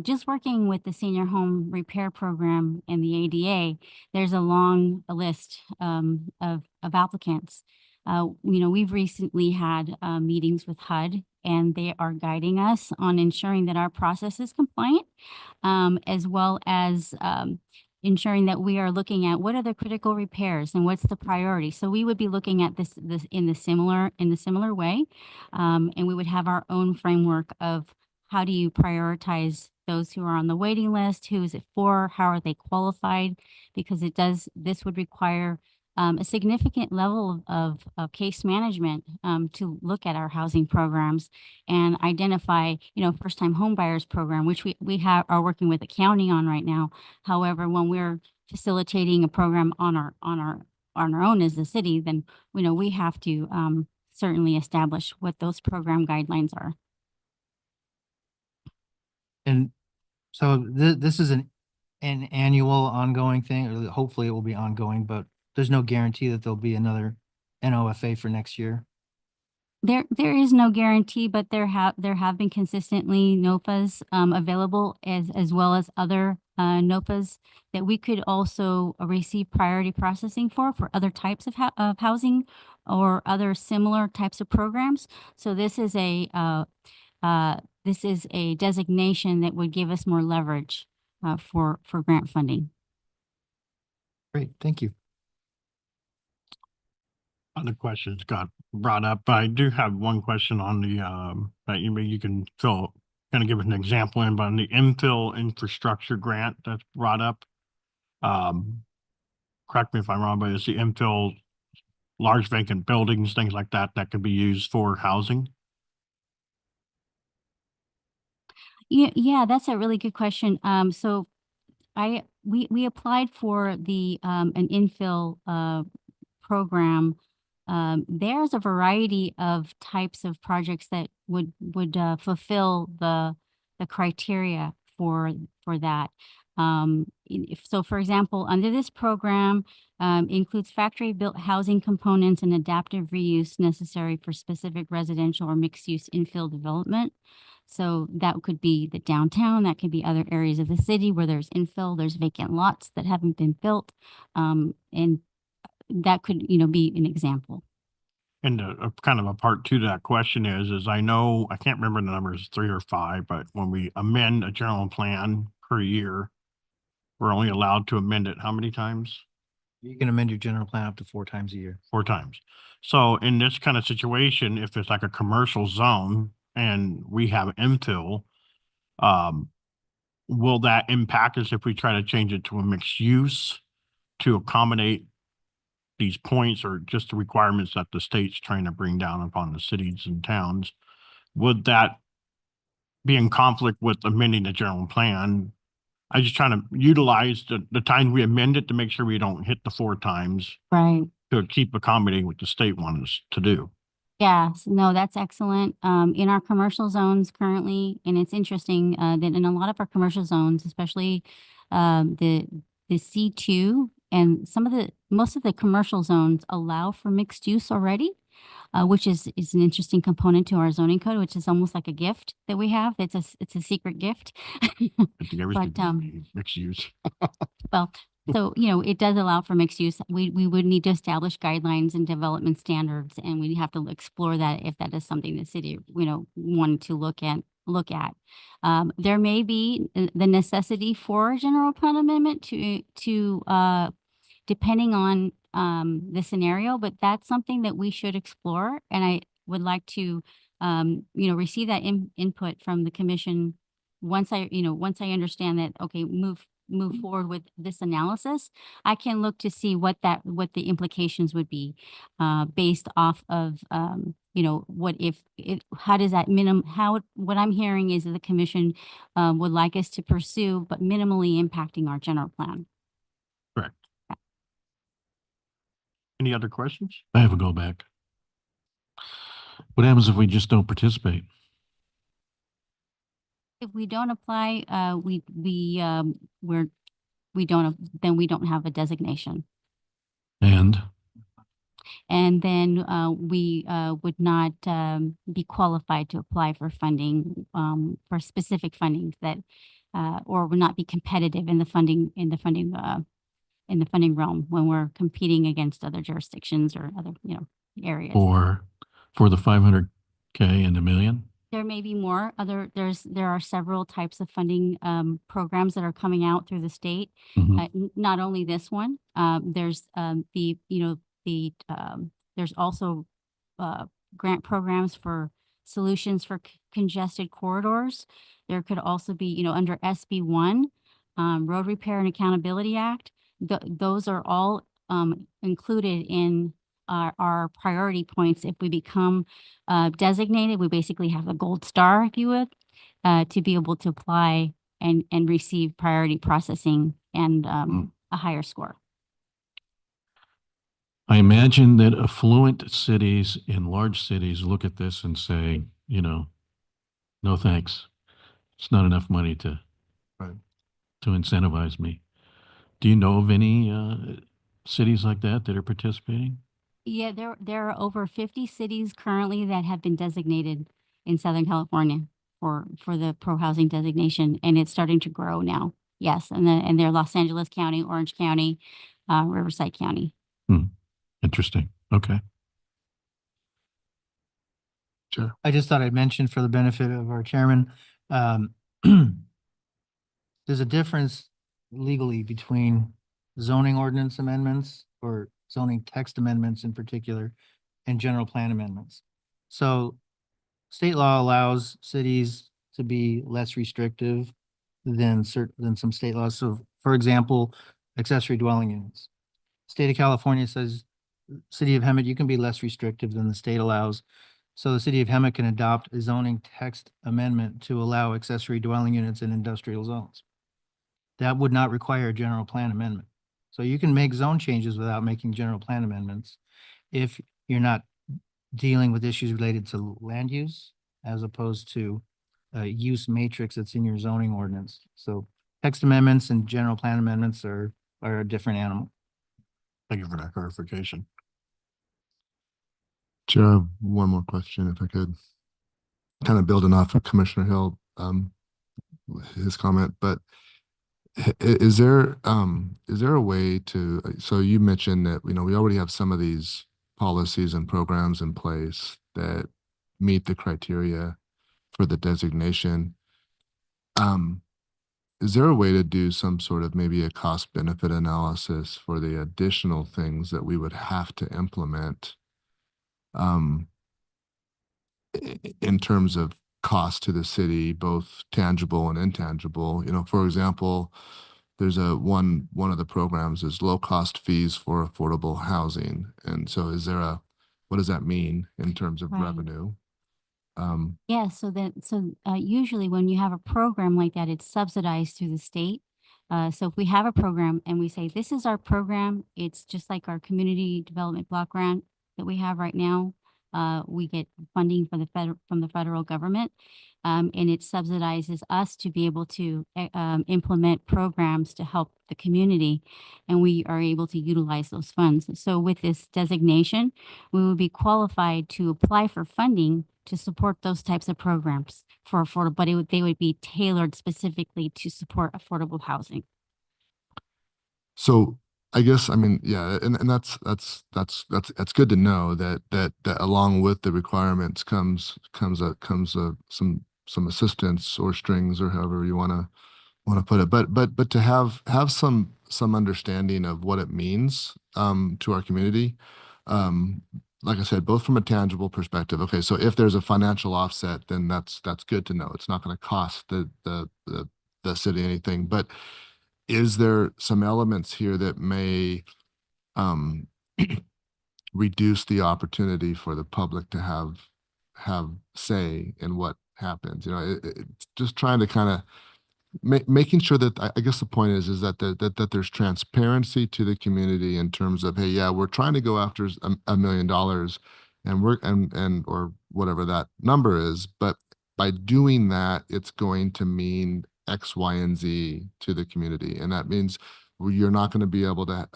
Just working with the senior home repair program and the ADA, there's a long list of applicants. We've recently had meetings with HUD, and they are guiding us on ensuring that our process is compliant, as well as ensuring that we are looking at what are the critical repairs and what's the priority. So we would be looking at this in the similar way, and we would have our own framework of how do you prioritize those who are on the waiting list, who is it for, how are they qualified, because this would require a significant level of case management to look at our housing programs and identify, first-time home buyers program, which we are working with the county on right now. However, when we're facilitating a program on our own as the city, then we have to certainly establish what those program guidelines are. And so this is an annual ongoing thing, or hopefully it will be ongoing, but there's no guarantee that there'll be another NOFA for next year. There is no guarantee, but there have been consistently NOFAs available as well as other NOFAs that we could also receive priority processing for other types of housing or other similar types of programs. So this is a designation that would give us more leverage for grant funding. Great, thank you. Other questions got brought up, but I do have one question on the, that you can fill, kind of give an example in, but on the infill infrastructure grant that's brought up. Correct me if I'm wrong, but it's the infill large vacant buildings, things like that, that could be used for housing. Yeah, that's a really good question. So we applied for the an infill program. There's a variety of types of projects that would fulfill the criteria for that. So for example, under this program, includes factory-built housing components and adaptive reuse necessary for specific residential or mixed-use infill development. So that could be the downtown, that could be other areas of the city where there's infill, there's vacant lots that haven't been built. And that could, be an example. And a kind of a part two to that question is I know, I can't remember the numbers, 3 or 5, but when we amend a general plan per year, we're only allowed to amend it how many times? You can amend your general plan up to 4 times a year. 4 times. So in this kind of situation, if it's like a commercial zone and we have infill, will that impact us if we try to change it to a mixed use to accommodate these points or just the requirements that the state's trying to bring down upon the cities and towns? Would that be in conflict with amending the general plan? I just trying to utilize the time we amend it to make sure we don't hit the 4 times Right. to keep accommodating what the state wants us to do. Yes, no, that's excellent. In our commercial zones currently, and it's interesting that in a lot of our commercial zones, especially the C2 and most of the commercial zones allow for mixed use already, which is an interesting component to our zoning code, which is almost like a gift that we have. It's a secret gift. I think everything But, should be mixed use. Well, so, it does allow for mixed use. We would need to establish guidelines and development standards, and we'd have to explore that if that is something the city, wanted to look at. There may be the necessity for a general plan amendment to depending on the scenario, but that's something that we should explore. And I would like to, receive that input from the commission once I understand that, okay, move forward with this analysis. I can look to see what the implications would be based off of, how does that what I'm hearing is that the commission would like us to pursue, but minimally impacting our general plan. Correct. Any other questions? I have a go back. What happens if we just don't participate? If we don't apply, then we don't have a designation. And And then we would not be qualified to apply for funding, for specific fundings that, or would not be competitive in the funding realm when we're competing against other jurisdictions or other, areas. for the 500K and $1 million? There may be more there are several types of funding programs that are coming out through the state. Mhm. Not only this one, there's there's also grant programs for solutions for congested corridors. There could also be, under SB1, Road Repair and Accountability Act. Those are all included in our priority points. If we become designated, we basically have a gold star, if you would, to be able to apply and receive priority processing and a higher score. I imagine that affluent cities in large cities look at this and say, no thanks. It's not enough money to Right. to incentivize me. Do you know of any cities like that are participating? Yeah, there are over 50 cities currently that have been designated in Southern California for the pro-housing designation, and it's starting to grow now. Yes, and they're Los Angeles County, Orange County, Riverside County. Interesting. Okay. Sure. I just thought I'd mention for the benefit of our chairman, um, there's a difference legally between zoning ordinance amendments or zoning text amendments in particular and general plan amendments. So state law allows cities to be less restrictive than than some state laws. So for example, accessory dwelling units. State of California says, City of Hemet, you can be less restrictive than the state allows. So the City of Hemet can adopt a zoning text amendment to allow accessory dwelling units in industrial zones. That would not require a general plan amendment. So you can make zone changes without making general plan amendments if you're not dealing with issues related to land use as opposed to use matrix that's in your zoning ordinance. So text amendments and general plan amendments are a different animal. Thank you for that clarification. Chair, I have one more question, if I could. Kind of building off of Commissioner Hill, his comment, but is there a way to, so you mentioned that, you know, we already have some of these policies and programs in place that meet the criteria for the designation. Is there a way to do some sort of maybe a cost benefit analysis for the additional things that we would have to implement? In terms of cost to the city, both tangible and intangible. You know, for example, there's one of the programs is low cost fees for affordable housing. And so what does that mean in terms of Right. revenue? Yeah, usually when you have a program like that, it's subsidized through the state. So if we have a program and we say, this is our program, it's just like our community development block grant that we have right now. We get funding from the federal government. And it subsidizes us to be able to implement programs to help the community, and we are able to utilize those funds. So with this designation, we will be qualified to apply for funding to support those types of programs for affordable, but they would be tailored specifically to support affordable housing. So I guess, I mean, yeah, and that's good to know that along with the requirements comes some assistance or strings or however you want to put it. But to have some understanding of what it means to our community. Like I said, both from a tangible perspective. Okay, so if there's a financial offset, then that's good to know. It's not going to cost the city anything. But is there some elements here that may reduce the opportunity for the public to have say in what happens? You know, just trying to kind of making sure that I guess the point is that that there's transparency to the community in terms of, hey, yeah, we're trying to go after $1 million and or whatever that number is, but by doing that, it's going to mean X, Y, and Z to the community, and that means you're not going to be able to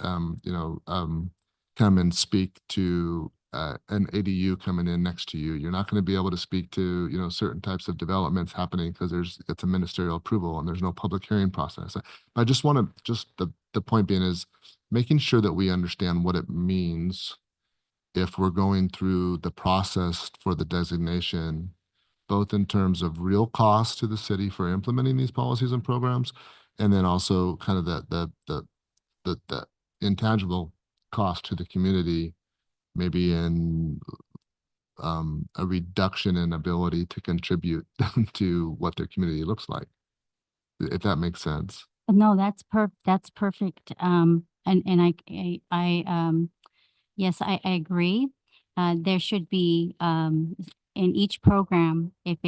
come and speak to an ADU coming in next to you. You're not going to be able to speak to, you know, certain types of developments happening because it's a ministerial approval and there's no public hearing process. I just want to, the point being is making sure that we understand what it means if we're going through the process for the designation, both in terms of real cost to the city for implementing these policies and programs, and then also kind of the intangible cost to the community, maybe in a reduction in ability to contribute to what their community looks like, if that makes sense. No, that's perfect. Yes, I agree. There should be, in each program, if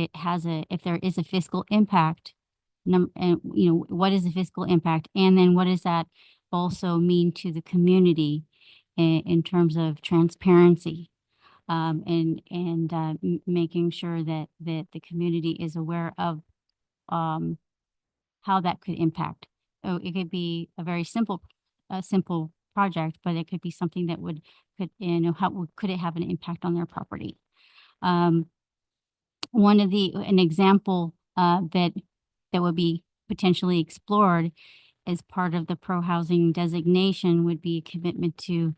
there is a fiscal impact, and you know, what is the fiscal impact? And then what does that also mean to the community in terms of transparency? Making sure that the community is aware of how that could impact. So it could be a very simple project, but it could be something that could it have an impact on their property? An example that would be potentially explored as part of the pro-housing designation would be a commitment to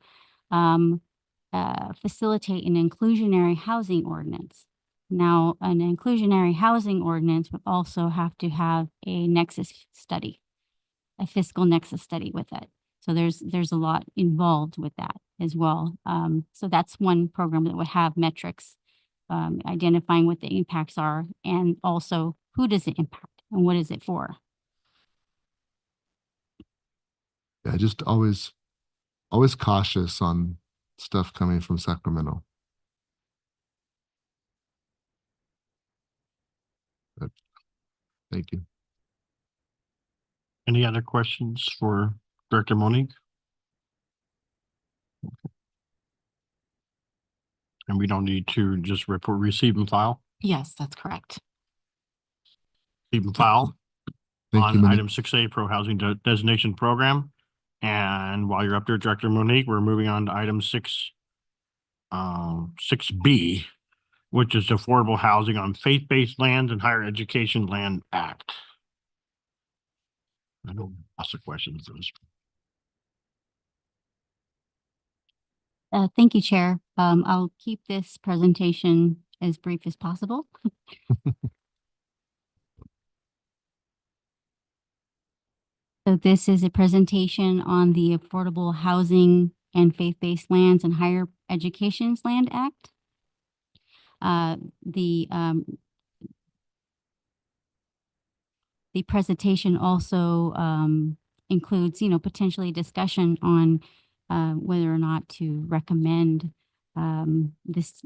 facilitate an inclusionary housing ordinance. Now, an inclusionary housing ordinance would also have to have a nexus study, a fiscal nexus study with it. So there's a lot involved with that as well. So that's one program that would have metrics, identifying what the impacts are, and also who does it impact and what is it for. Yeah, just always cautious on stuff coming from Sacramento. But, thank you. Any other questions for Director Monique? And we don't need to just receive and file? Yes, that's correct. Receive and file Thank you, on Monique. item 6A, Pro Housing Designation Program. And while you're up there, Director Monique, we're moving on to item 6B, which is Affordable Housing on Faith-Based Lands and Higher Education Land Act. I know lots of questions. Thank you, Chair. I'll keep this presentation as brief as possible. So this is a presentation on the Affordable Housing and Faith-Based Lands and Higher Education's Land Act. The presentation also includes, potentially discussion on whether or not to recommend this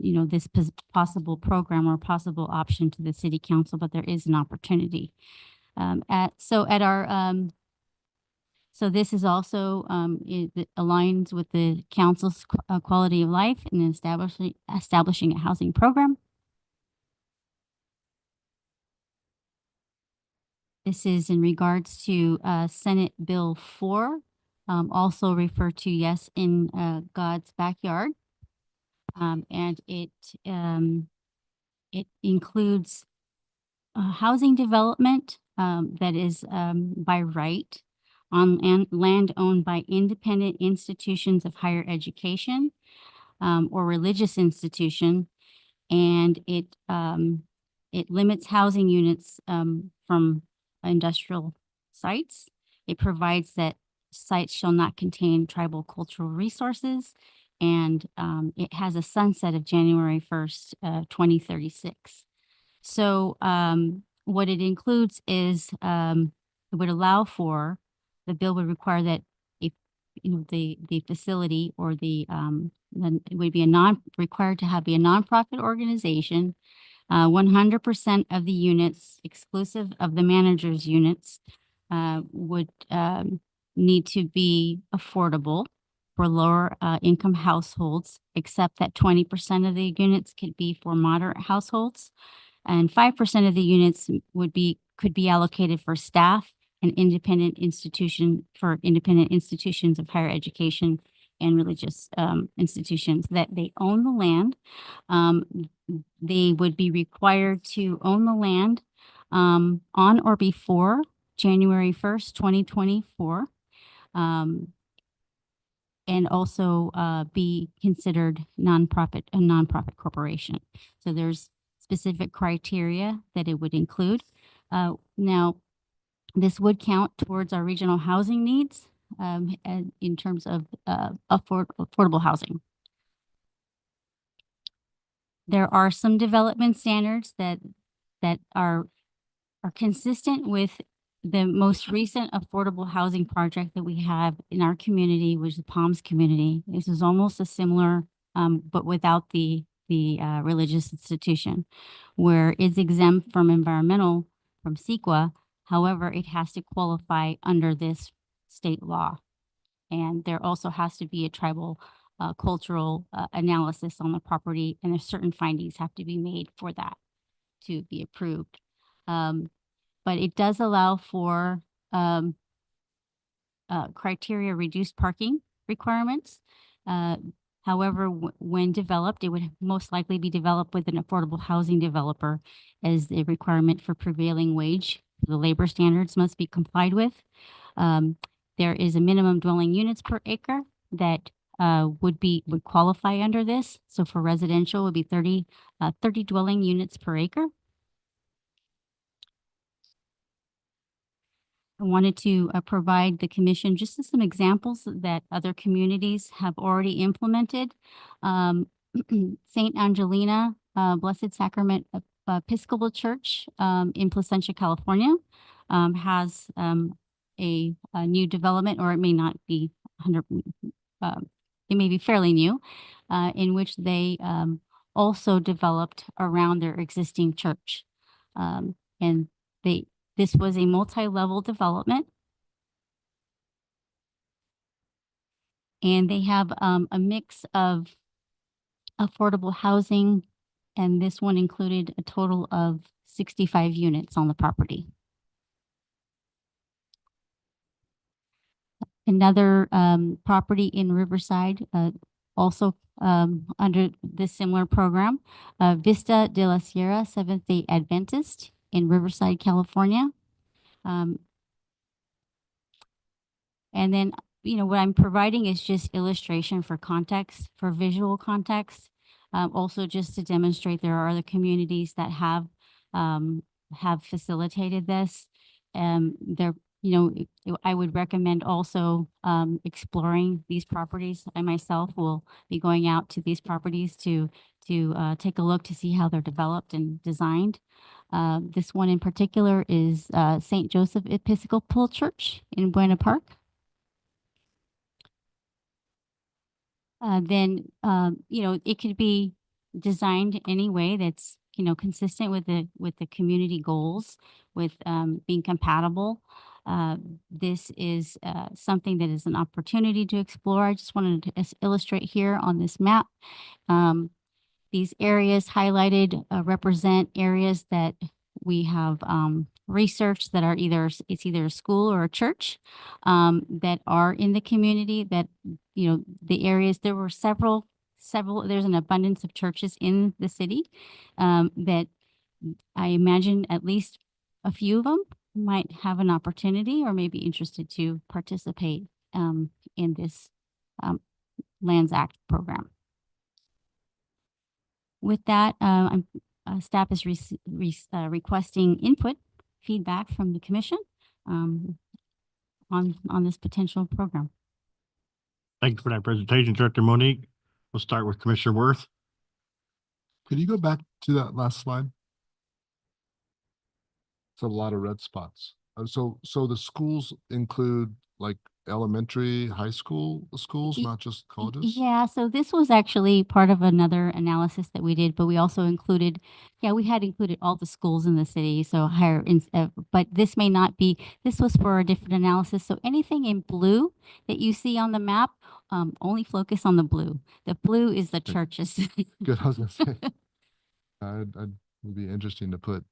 possible program or possible option to the City Council, but there is an opportunity. So this is also, it aligns with the council's quality of life and establishing a housing program. This is in regards to Senate Bill 4, also referred to, yes, in God's backyard. And it includes housing development that is by right on land owned by independent institutions of higher education or religious institution, and it limits housing units from industrial sites. It provides that sites shall not contain tribal cultural resources, and it has a sunset of January 1st, 2036. So what it includes is it would allow for, the bill would require that if the facility or then it would be required to be a nonprofit organization. 100% of the units, exclusive of the manager's units, would need to be affordable for lower income households, except that 20% of the units could be for moderate households, and 5% of the units could be allocated for staff and independent institutions of higher education and religious institutions that they own the land. They would be required to own the land on or before January 1st, 2024. And also be considered a nonprofit corporation. So there's specific criteria that it would include. Now, this would count towards our regional housing needs in terms of affordable housing. There are some development standards that are consistent with the most recent affordable housing project that we have in our community, which is the Palms community. This is almost a similar, but without the religious institution, where it's exempt from CEQA. However, it has to qualify under this state law. And there also has to be a tribal cultural analysis on the property, and there's certain findings have to be made for that to be approved. But it does allow for criteria reduced parking requirements. However, when developed, it would most likely be developed with an affordable housing developer as the requirement for prevailing wage. The labor standards must be complied with. There is a minimum dwelling units per acre that would qualify under this. So for residential, it would be 30 dwelling units per acre. I wanted to provide the commission just some examples that other communities have already implemented. St. Angelina Blessed Sacrament Episcopal Church in Placentia, California, has a new development, or it may not be 100. It may be fairly new, in which they also developed around their existing church, and this was a multi-level development. And they have a mix of affordable housing, and this one included a total of 65 units on the property. Another property in Riverside, also under this similar program, Vista de la Sierra Seventh-day Adventist in Riverside, California. And then, what I'm providing is just illustration for context, for visual context. Also just to demonstrate there are other communities that have facilitated this. I would recommend also exploring these properties. I myself will be going out to these properties to take a look to see how they're developed and designed. This one in particular is St. Joseph Episcopal Church in Buena Park. Then it could be designed any way that's consistent with the community goals, with being compatible. This is something that is an opportunity to explore. I just wanted to illustrate here on this map. These areas highlighted represent areas that we have researched that are either a school or a church that are in the community. That the areas, there were several. There's an abundance of churches in the city that I imagine at least a few of them might have an opportunity or may be interested to participate in this Lands Act program. With that, staff is requesting input, feedback from the commission on this potential program. Thank you for that presentation, Director Monique. We'll start with Commissioner Worth. Could you go back to that last slide? It's a lot of red spots. So the schools include like elementary, high school schools, not just colleges? Yeah, so this was actually part of another analysis that we did, but we also included, we had included all the schools in the city, so but this may not be, this was for a different analysis. So anything in blue that you see on the map, only focus on the blue. The blue is the churches. Good, I was gonna say. It would be interesting to put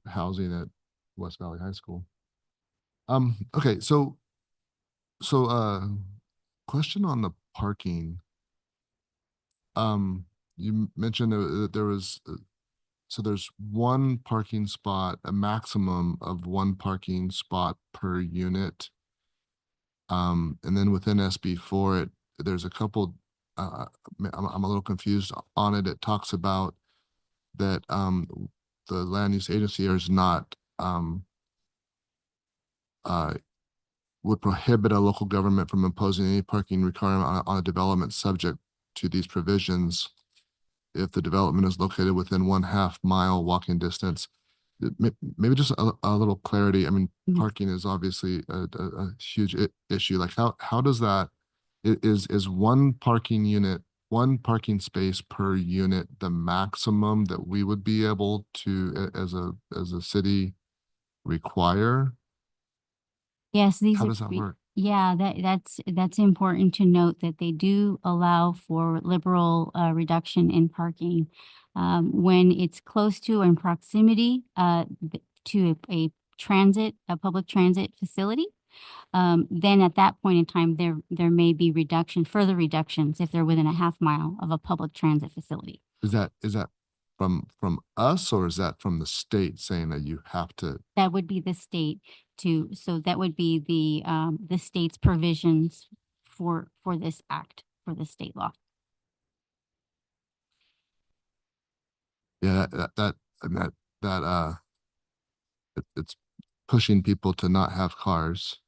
housing at West Valley High School. Okay, so question on the parking. You mentioned that there was, so there's one parking spot, a maximum of one parking spot per unit. And then within SB4, there's a couple, I'm a little confused on it. It talks about that the land use agency is not would prohibit a local government from imposing any parking requirement on a development subject to these provisions if the development is located within 1/2 mile walking distance. Maybe just a little clarity. I mean, parking is obviously a huge issue. Like how does that, is one parking unit, one parking space per unit the maximum that we would be able to, as a city, require? Yes, these How are does that work? Yeah, that's important to note that they do allow for liberal reduction in parking when it's close to or in proximity to a public transit facility. Then at that point in time, there may be further reductions if they're within a half mile of a public transit facility. Is that from us, or is that from the state saying that you have to? That would be the state so that would be the state's provisions for this act, for the state law. Yeah, it's pushing people to not have cars.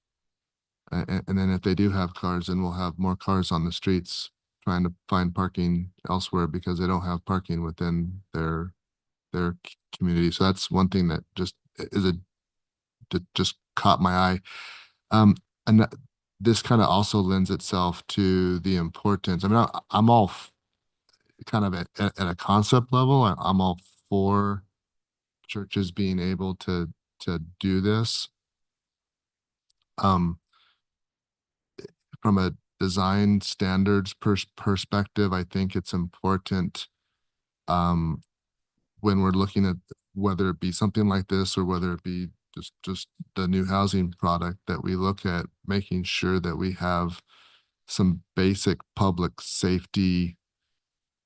And then if they do have cars, then we'll have more cars on the streets trying to find parking elsewhere because they don't have parking within their community. So that's one thing that just just caught my eye. And this kind of also lends itself to the importance. I mean, I'm all kind of at a concept level. I'm all for churches being able to do this. From a design standards perspective, I think it's important when we're looking at whether it be something like this or whether it be just the new housing product, that we look at making sure that we have some basic public safety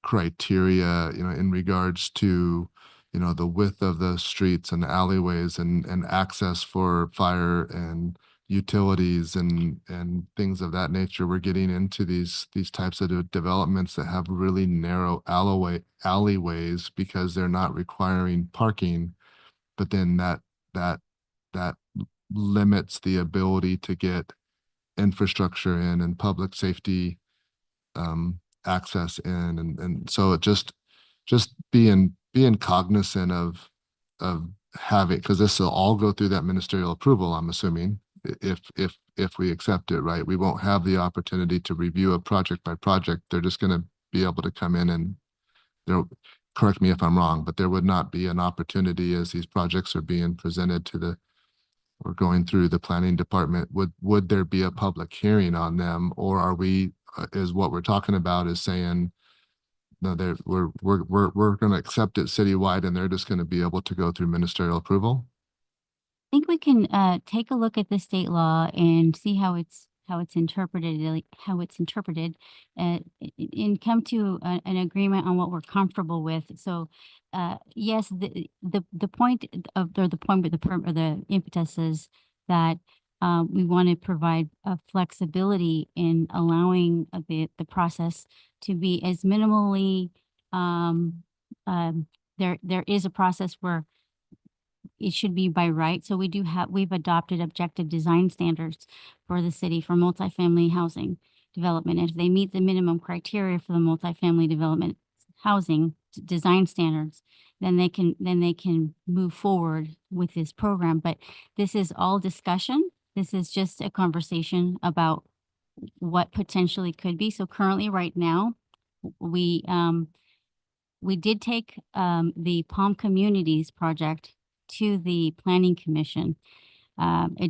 criteria, in regards to, the width of the streets and alleyways and access for fire and utilities and things of that nature. We're getting into these types of developments that have really narrow alleyways because they're not requiring parking, but then that limits the ability to get infrastructure in and public safety access in, and so it just being cognizant of having, because this will all go through that ministerial approval, I'm assuming, if we accept it, right? We won't have the opportunity to review a project by project. They're just going to be able to come in and they'll correct me if I'm wrong, but there would not be an opportunity as these projects are being presented or going through the planning department. Would there be a public hearing on them, or are we, is what we're talking about is saying, no, we're going to accept it citywide and they're just going to be able to go through ministerial approval? I think we can take a look at the state law and see how it's interpreted, and come to an agreement on what we're comfortable with. So, yes, the point of the impetus is that we want to provide flexibility in allowing the process to be as minimally. There is a process where it should be by right. So we've adopted objective design standards for the city for multifamily housing development. If they meet the minimum criteria for the multifamily development housing design standards, then they can move forward with this program. But this is all discussion. This is just a conversation about what potentially could be. So currently, right now, we did take the Palm Communities project to the Planning Commission. The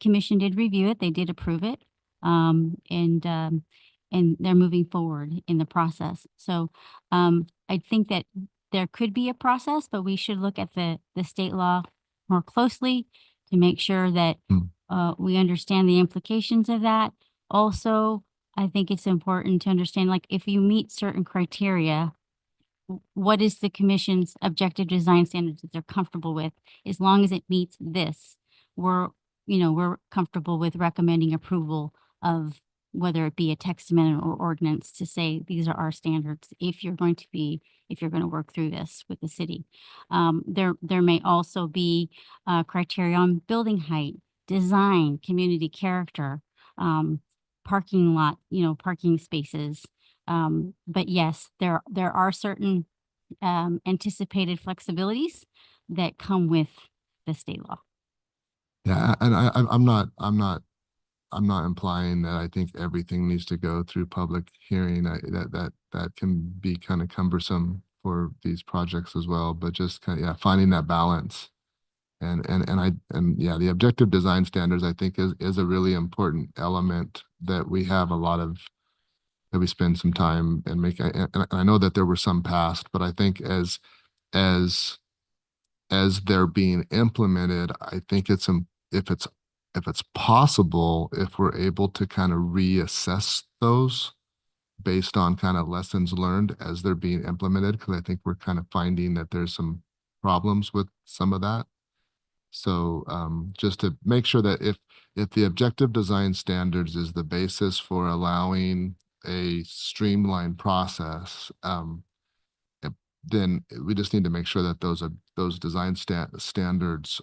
commission did review it. They did approve it. And they're moving forward in the process. So I think that there could be a process, but we should look at the state law more closely to make sure that we understand the implications of that. Also, I think it's important to understand, like, if you meet certain criteria, what is the commission's objective design standards that they're comfortable with? As long as it meets this, we're comfortable with recommending approval of whether it be a text amendment or ordinance to say these are our standards if you're going to work through this with the city. There may also be criteria on building height, design, community character, parking lot, parking spaces. But yes, there are certain anticipated flexibilities that come with the state law. Yeah, and I'm not implying that I think everything needs to go through public hearing. That can be kind of cumbersome for these projects as well. But just finding that balance, and the objective design standards, I think is a really important element that we have that we spend some time and make. And I know that there were some passed, but I think as they're being implemented, I think it's if it's possible, if we're able to kind of reassess those based on kind of lessons learned as they're being implemented, because I think we're kind of finding that there's some problems with some of that. So just to make sure that if the objective design standards is the basis for allowing a streamlined process, then we just need to make sure that those design standards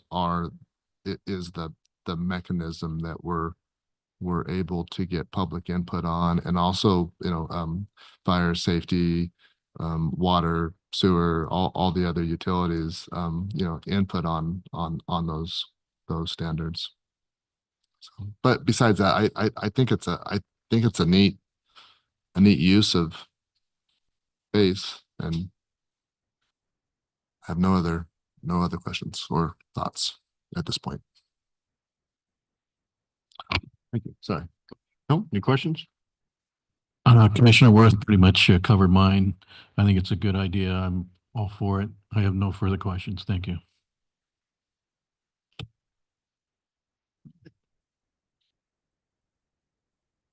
is the mechanism that we're able to get public input on, and also, fire safety, water, sewer, all the other utilities, input on those standards. So, but besides that, I think it's a neat use of space, and have no other questions or thoughts at this point. Thank you. Sorry. No, any questions? Commissioner Worth pretty much covered mine. I think it's a good idea. I'm all for it. I have no further questions. Thank you.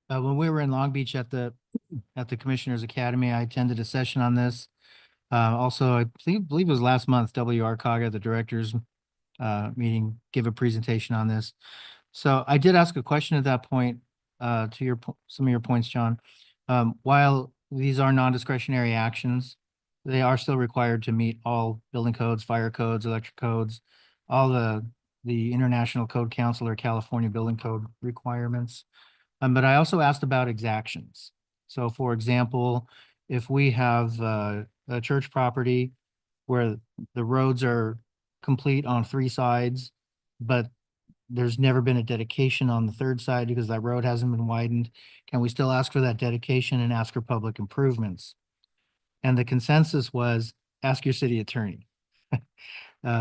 When we were in Long Beach at the Commissioners Academy, I attended a session on this. Also, I believe it was last month, W.R. Kaga, the directors meeting, gave a presentation on this. So I did ask a question at that point, to some of your points, John. While these are non-discretionary actions, they are still required to meet all building codes, fire codes, electric codes, all the International Code Council or California Building Code requirements. But I also asked about exactions. So for example, if we have a church property where the roads are complete on 3 sides, but there's never been a dedication on the 3rd side because that road hasn't been widened, can we still ask for that dedication and ask for public improvements? And the consensus was, ask your city attorney.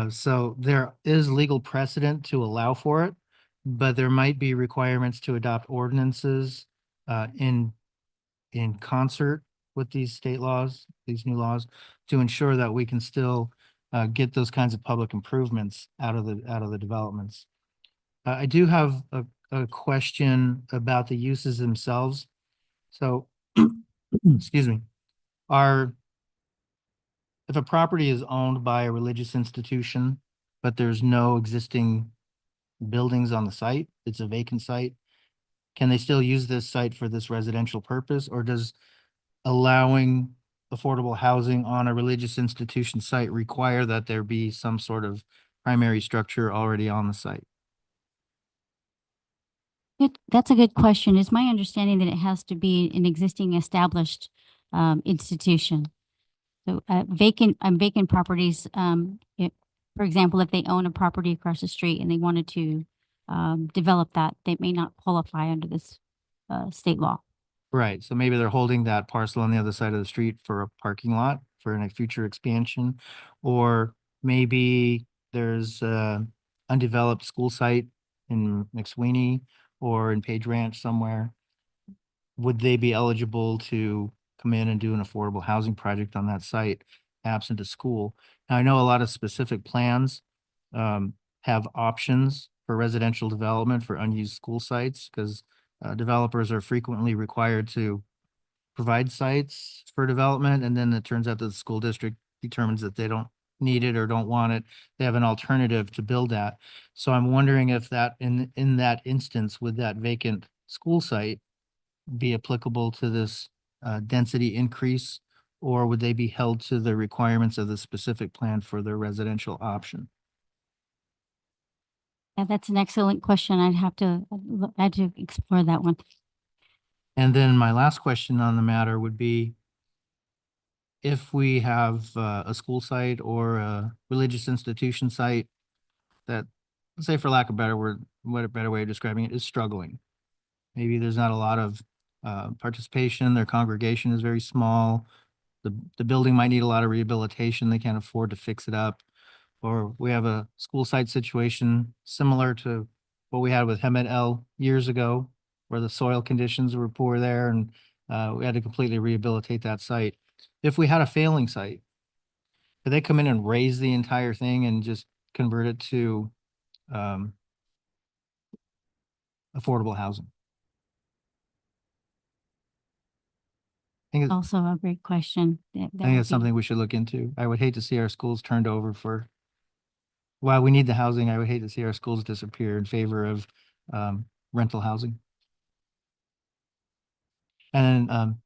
So there is legal precedent to allow for it, but there might be requirements to adopt ordinances in concert with these state laws, these new laws, to ensure that we can still get those kinds of public improvements out of the developments. I do have a question about the uses themselves. So, excuse me, if a property is owned by a religious institution, but there's no existing buildings on the site, it's a vacant site, can they still use this site for this residential purpose, or does allowing affordable housing on a religious institution site require that there be some sort of primary structure already on the site? That's a good question. It's my understanding that it has to be an existing established institution. So vacant properties, for example, if they own a property across the street and they wanted to develop that, they may not qualify under this state law. Right, so maybe they're holding that parcel on the other side of the street for a parking lot for a future expansion, or maybe there's a undeveloped school site in McSweeney or in Page Ranch somewhere. Would they be eligible to come in and do an affordable housing project on that site absent a school? Now, I know a lot of specific plans have options for residential development for unused school sites, because developers are frequently required to provide sites for development, and then it turns out that the school district determines that they don't need it or don't want it. They have an alternative to build at. So I'm wondering if that in that instance, would that vacant school site be applicable to this density increase, or would they be held to the requirements of the specific plan for their residential option? Yeah, that's an excellent question. I'd have to explore that one. And then my last question on the matter would be, if we have a school site or a religious institution site that, let's say for lack of a better word, what a better way of describing it, is struggling. Maybe there's not a lot of participation, their congregation is very small, the building might need a lot of rehabilitation, they can't afford to fix it up. Or we have a school site situation similar to what we had with Hemet El years ago, where the soil conditions were poor there and we had to completely rehabilitate that site. If we had a failing site, could they come in and raise the entire thing and just convert it to affordable housing? I think, Also a great question. I think it's something we should look into. I would hate to see our schools turned over for, while we need the housing, I would hate to see our schools disappear in favor of rental housing. And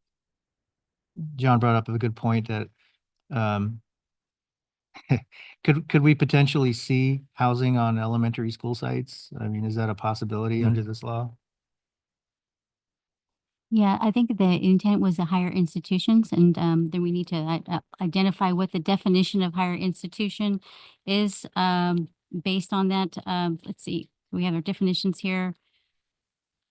John brought up a good point that could we potentially see housing on elementary school sites? I mean, is that a possibility under this law? Yeah, I think the intent was the higher institutions, and then we need to identify what the definition of higher institution is based on that. Let's see, we have our definitions here.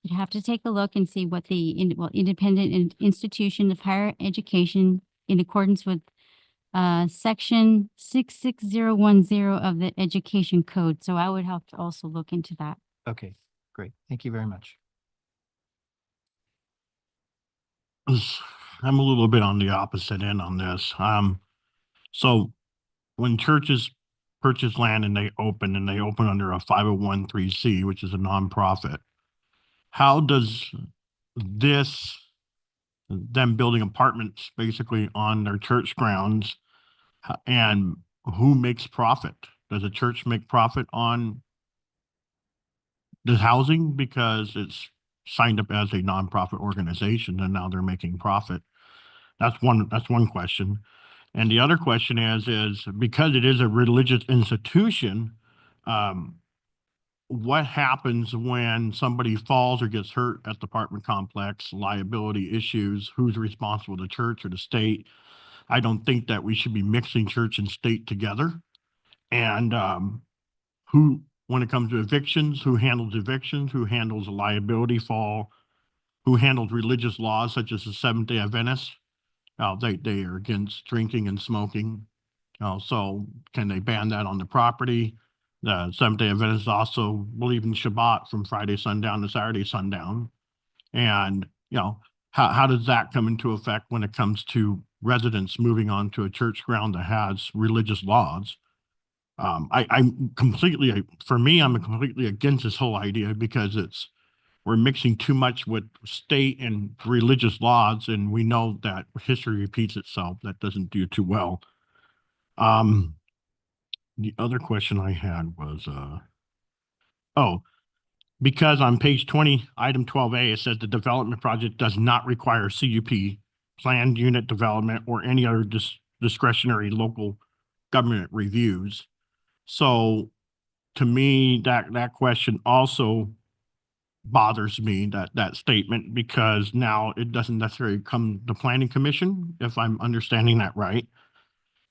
You'd have to take a look and see what the independent institution of higher education in accordance with section 66010 of the education code. So I would have to also look into that. Okay, great. Thank you very much. I'm a little bit on the opposite end on this. So when churches purchase land and they open under a 501(c), which is a nonprofit, how does this, them building apartments basically on their church grounds, and who makes profit? Does the church make profit on the housing because it's signed up as a nonprofit organization and now they're making profit? That's one question. And the other question is because it is a religious institution, what happens when somebody falls or gets hurt at the apartment complex, liability issues, who's responsible, the church or the state? I don't think that we should be mixing church and state together. And who, when it comes to evictions, who handles a liability fall, who handles religious laws such as the Seventh-day Adventists? They are against drinking and smoking. So can they ban that on the property? The Seventh-day Adventists also believe in Shabbat from Friday sundown to Saturday sundown. And, how does that come into effect when it comes to residents moving on to a church ground that has religious laws? I'm completely against this whole idea because we're mixing too much with state and religious laws, and we know that history repeats itself. That doesn't do too well. The other question I had was, because on page 20, item 12A, it says the development project does not require CUP, planned unit development, or any other discretionary local government reviews. So to me, that question also bothers me, that statement, because now it doesn't necessarily come the planning commission, if I'm understanding that right.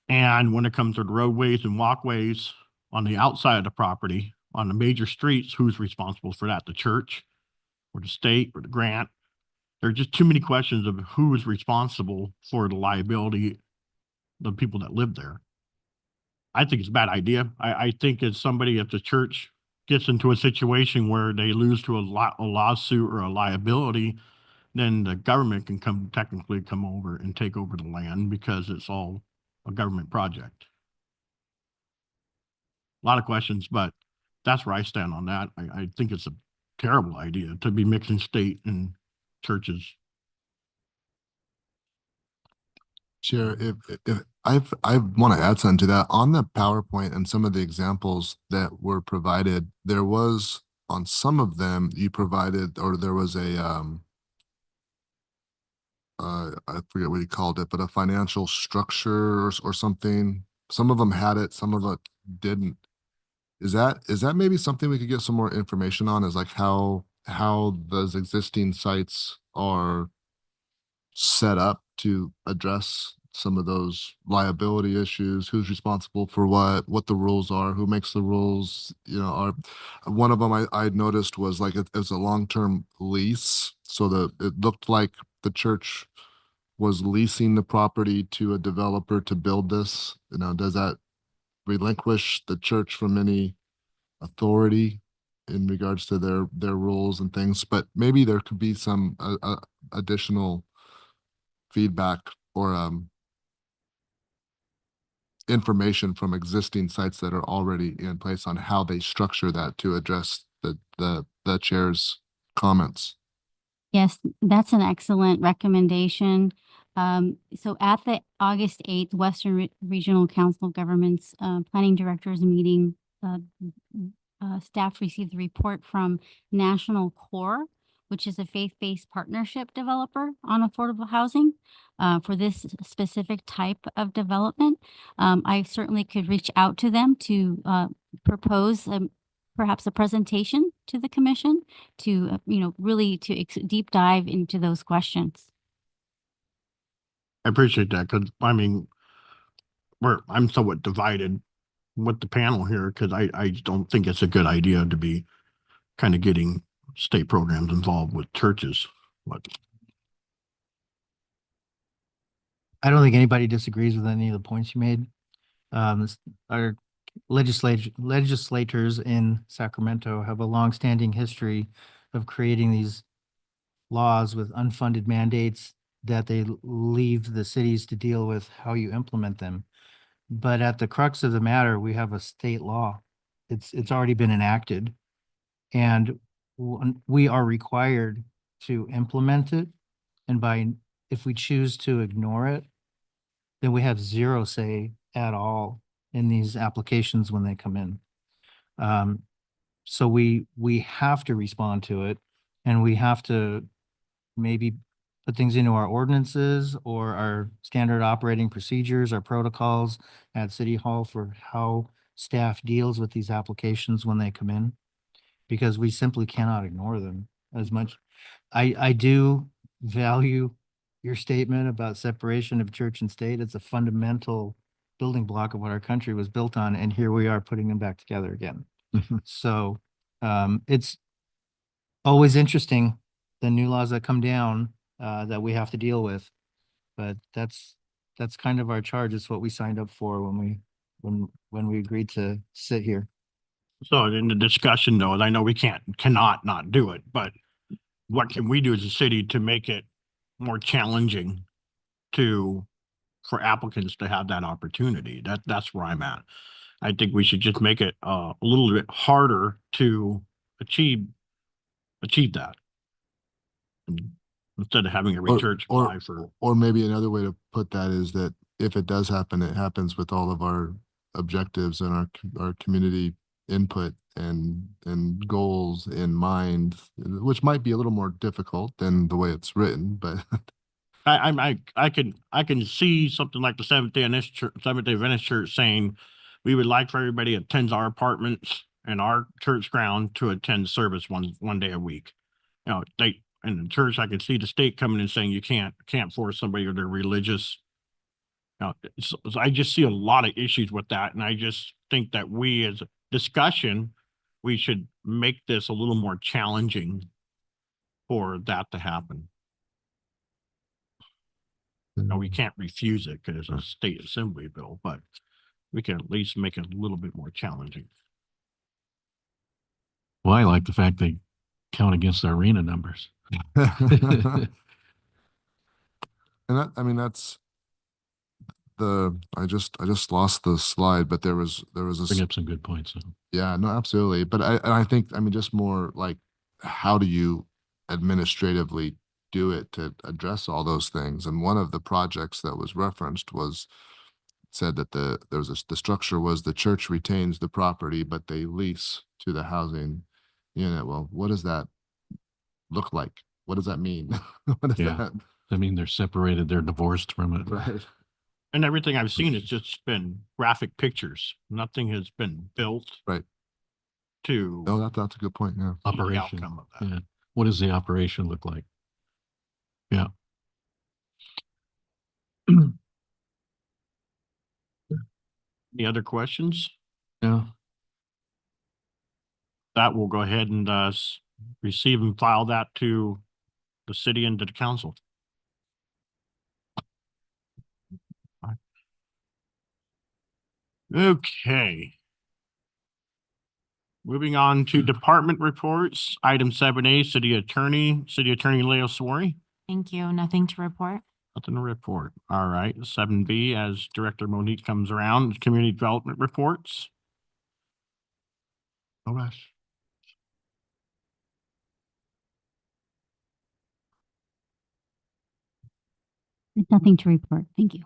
And when it comes to the roadways and walkways on the outside of the property, on the major streets, who's responsible for that? The church or the state or the grant? There are just too many questions of who is responsible for the liability, the people that live there. I think it's a bad idea. I think if the church gets into a situation where they lose to a lawsuit or a liability, then the government can technically come over and take over the land because it's all a government project. A lot of questions, but that's where I stand on that. I think it's a terrible idea to be mixing state and churches. Chair, if I want to add something to that. On the PowerPoint and some of the examples that were provided, there was, on some of them you provided, or there was a I forget what you called it, but a financial structure or something. Some of them had it, some of it didn't. Is that maybe something we could get some more information on, is like how those existing sites are set up to address some of those liability issues, who's responsible for what the rules are, who makes the rules, are one of them I noticed was like it's a long-term lease. So it looked like the church was leasing the property to a developer to build this. Does that relinquish the church from any authority in regards to their rules and things? But maybe there could be some additional feedback or information from existing sites that are already in place on how they structure that to address the chair's comments. Yes, that's an excellent recommendation. So at the August 8th Western Regional Council of Governments Planning Directors Meeting, staff received a report from National Core, which is a faith-based partnership developer on affordable housing for this specific type of development. I certainly could reach out to them to propose perhaps a presentation to the commission to, really to deep dive into those questions. I appreciate that, because I mean, I'm somewhat divided with the panel here, because I don't think it's a good idea to be kind of getting state programs involved with churches. But I don't think anybody disagrees with any of the points you made. Our legislators in Sacramento have a longstanding history of creating these laws with unfunded mandates that they leave the cities to deal with how you implement them. But at the crux of the matter, we have a state law. It's already been enacted. And we are required to implement it. And if we choose to ignore it, then we have zero say at all in these applications when they come in. So we have to respond to it, and we have to maybe put things into our ordinances or our standard operating procedures, our protocols at City Hall for how staff deals with these applications when they come in, because we simply cannot ignore them as much. I do value your statement about separation of church and state. It's a fundamental building block of what our country was built on, and here we are putting them back together again. So it's always interesting, the new laws that come down that we have to deal with. But that's kind of our charge. It's what we signed up for when we agreed to sit here. so in the discussion though, and I know we cannot not do it, but what can we do as a city to make it more challenging for applicants to have that opportunity? That's where I'm at. I think we should just make it a little bit harder to achieve that. And instead of having every church apply for. Or maybe another way to put that is that if it does happen, it happens with all of our objectives and our community input and goals in mind, which might be a little more difficult than the way it's written, but I can see something like the Seventh-day Adventist Church saying, we would like for everybody that attends our apartments and our church ground to attend service one day a week. In the church, I could see the state coming and saying you can't force somebody or their religious. So I just see a lot of issues with that, and I just think that we as a discussion, we should make this a little more challenging for that to happen. No, we can't refuse it because it's a state assembly bill, but we can at least make it a little bit more challenging. Well, I like the fact they count against the arena numbers. and that's I just lost the slide, but there was Bring up some good points. So. Yeah, no, absolutely. But I think, just more like, how do you administratively do it to address all those things? And one of the projects that was referenced said that the structure was the church retains the property, but they lease to the housing unit. Well, what does that look like? What does that mean? What does that? I mean, they're separated, they're divorced from it. Right. And everything I've seen has just been graphic pictures. Nothing has been built. Right. To. Oh, that's a good point. Yeah. The Operation. outcome of that. Yeah. What does the operation look like? Yeah. Any other questions? Yeah. That will go ahead and receive and file that to the city and to the council. Okay. Moving on to department reports, item 7A, City Attorney Leo Swery. Thank you. Nothing to report. Nothing to report. All right. 7B, as Director Monique comes around, community development reports. Oh, gosh. Nothing to report. Thank you.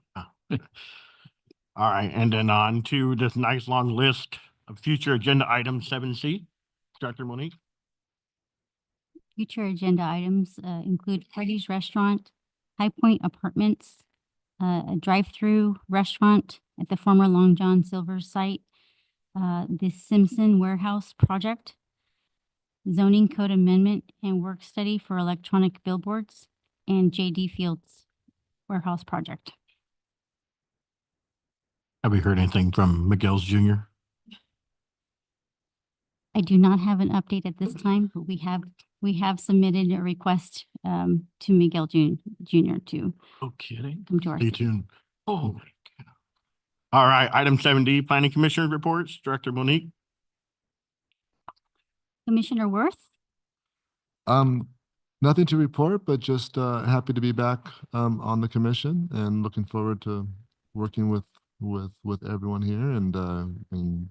All right, and then on to this nice long list of future agenda items, 7C. Director Monique? Future agenda items include Freddy's Restaurant, High Point Apartments, a drive-through restaurant at the former Long John Silver's site, the Simpson Warehouse Project, zoning code amendment and work study for electronic billboards, and J.D. Fields Warehouse Project. Have we heard anything from Miguel's Jr.? I do not have an update at this time, but we have submitted a request to Miguel Jr. to No kidding. come to our Stay city. tuned. Oh my God. All right, item 7D, Planning Commissioner reports. Director Monique? Commissioner Worth? Nothing to report, but just happy to be back on the commission and looking forward to working with everyone here and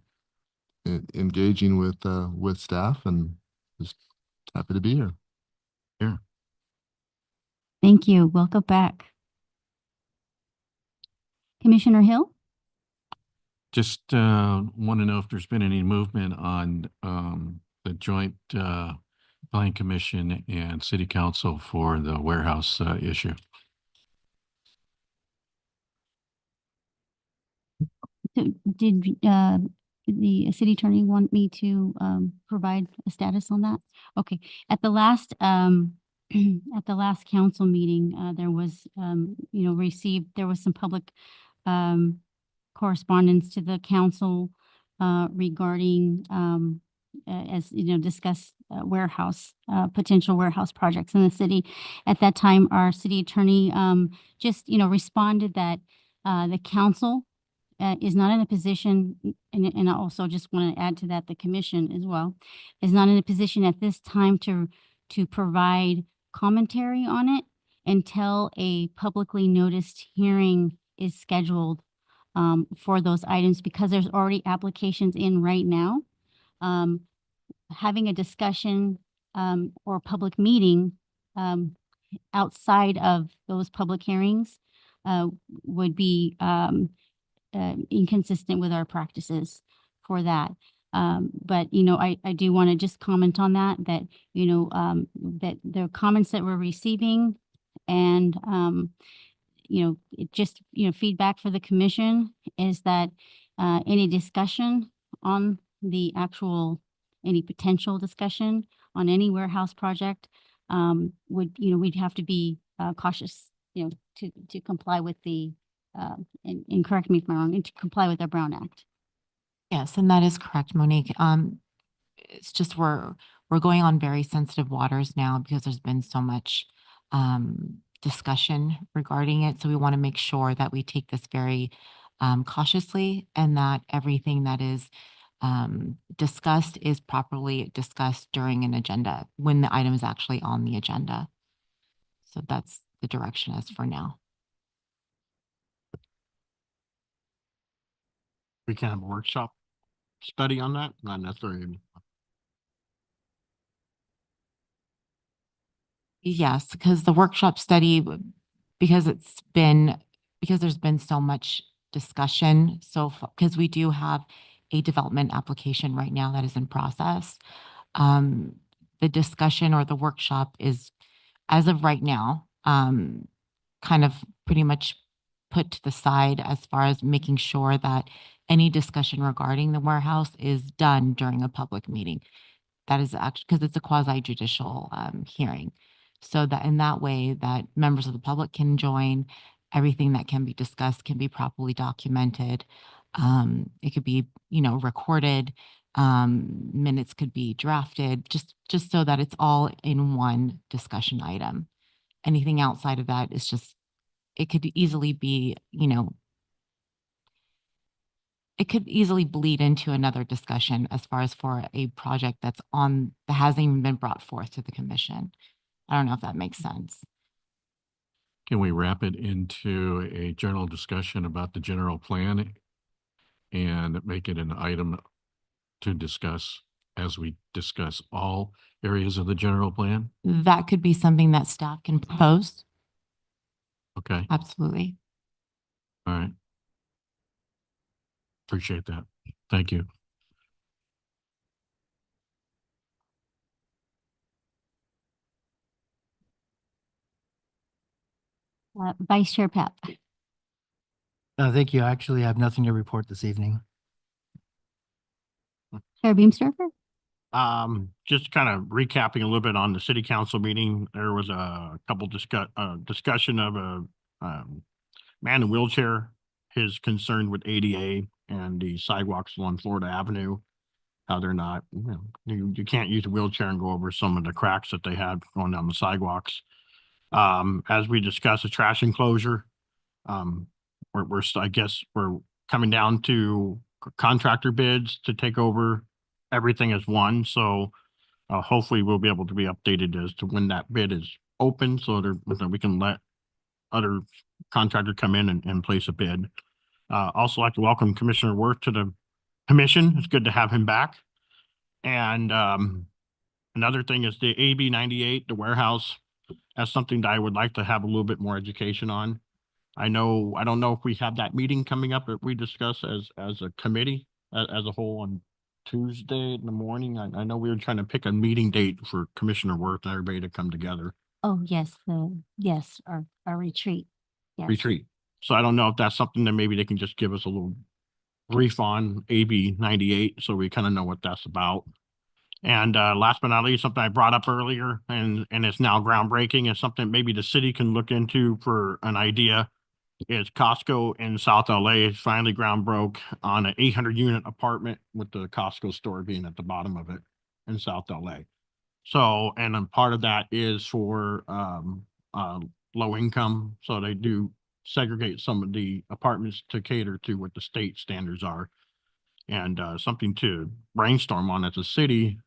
engaging with staff, and just happy to be here. Thank you. Welcome back. Commissioner Hill? Just want to know if there's been any movement on the joint planning commission and city council for the warehouse issue. So did the city attorney want me to provide a status on that? Okay, at the last at the last council meeting, there was there was some public correspondence to the council regarding as discussed warehouse potential warehouse projects in the city. At that time, our city attorney just responded that the council is not in a position, and I also just want to add to that, the commission as well, is not in a position at this time to provide commentary on it until a publicly noticed hearing is scheduled for those items, because there's already applications in right now. Having a discussion or public meeting outside of those public hearings would be inconsistent with our practices for that. But I do want to just comment on that that the comments that we're receiving and feedback for the commission is that any discussion on the actual, any potential discussion on any warehouse project we'd have to be cautious, to comply with the and correct me if I'm wrong, and to comply with our Brown Act. Yes, and that is correct, Monique. It's just we're going on very sensitive waters now because there's been so much discussion regarding it. So we want to make sure that we take this very cautiously, and that everything that is discussed is properly discussed during an agenda when the item is actually on the agenda. So that's the direction as for now. We can have a workshop study on that, not necessarily. Yes, because the workshop study, because there's been so much discussion because we do have a development application right now that is in process. The discussion or the workshop is, as of right now, kind of pretty much put to the side as far as making sure that any discussion regarding the warehouse is done during a public meeting. That is actually because it's a quasi-judicial hearing. So that in that way that members of the public can join, everything that can be discussed can be properly documented. It could be, recorded, minutes could be drafted, just so that it's all in one discussion item. Anything outside of that is just, it could easily be, it could easily bleed into another discussion as far as for a project that hasn't even been brought forth to the commission. I don't know if that makes sense. Can we wrap it into a general discussion about the general plan and make it an item to discuss as we discuss all areas of the general plan? That could be something that staff can propose. Okay, Absolutely. all right. Appreciate that. Thank you. Vice Chair Pep. Thank you. I actually have nothing to report this evening. Chair Beamsterfer. Just kind of recapping a little bit on the city council meeting, there was a couple discussion of a, man in wheelchair, his concern with ADA and the sidewalks along Florida Avenue. How they're not, you can't use a wheelchair and go over some of the cracks that they had going down the sidewalks. As we discussed, the trash enclosure, I guess we're coming down to contractor bids to take over everything as one. So hopefully we'll be able to be updated as to when that bid is open so that we can let other contractor come in and place a bid. Also like to welcome Commissioner Worth to the commission. It's good to have him back. And another thing is the AB 98, the warehouse. That's something that I would like to have a little bit more education on. I don't know if we have that meeting coming up that we discuss as a committee, as a whole on Tuesday in the morning. I know we were trying to pick a meeting date for Commissioner Worth and everybody to come together. Oh, yes, our retreat. Yes. Retreat. So I don't know if that's something that maybe they can just give us a little brief on AB 98 so we kind of know what that's about. And last but not least, something I brought up earlier and it's now groundbreaking and something maybe the city can look into for an idea is Costco in South LA is finally ground broke on an 800 unit apartment with the Costco store being at the bottom of it in South LA. So, and then part of that is for low income. So they do segregate some of the apartments to cater to what the state standards are. And something to brainstorm on as a city,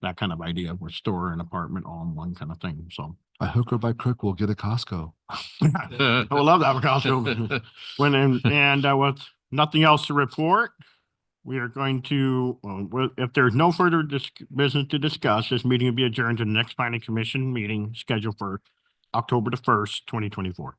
that kind of idea where store and apartment all in one kind of thing. So By hook or by crook, we'll get a Costco. I would love to have a Costco. With nothing else to report, we are going to, if there's no further business to discuss, this meeting will be adjourned to the next planning commission meeting scheduled for October the 1st, 2024.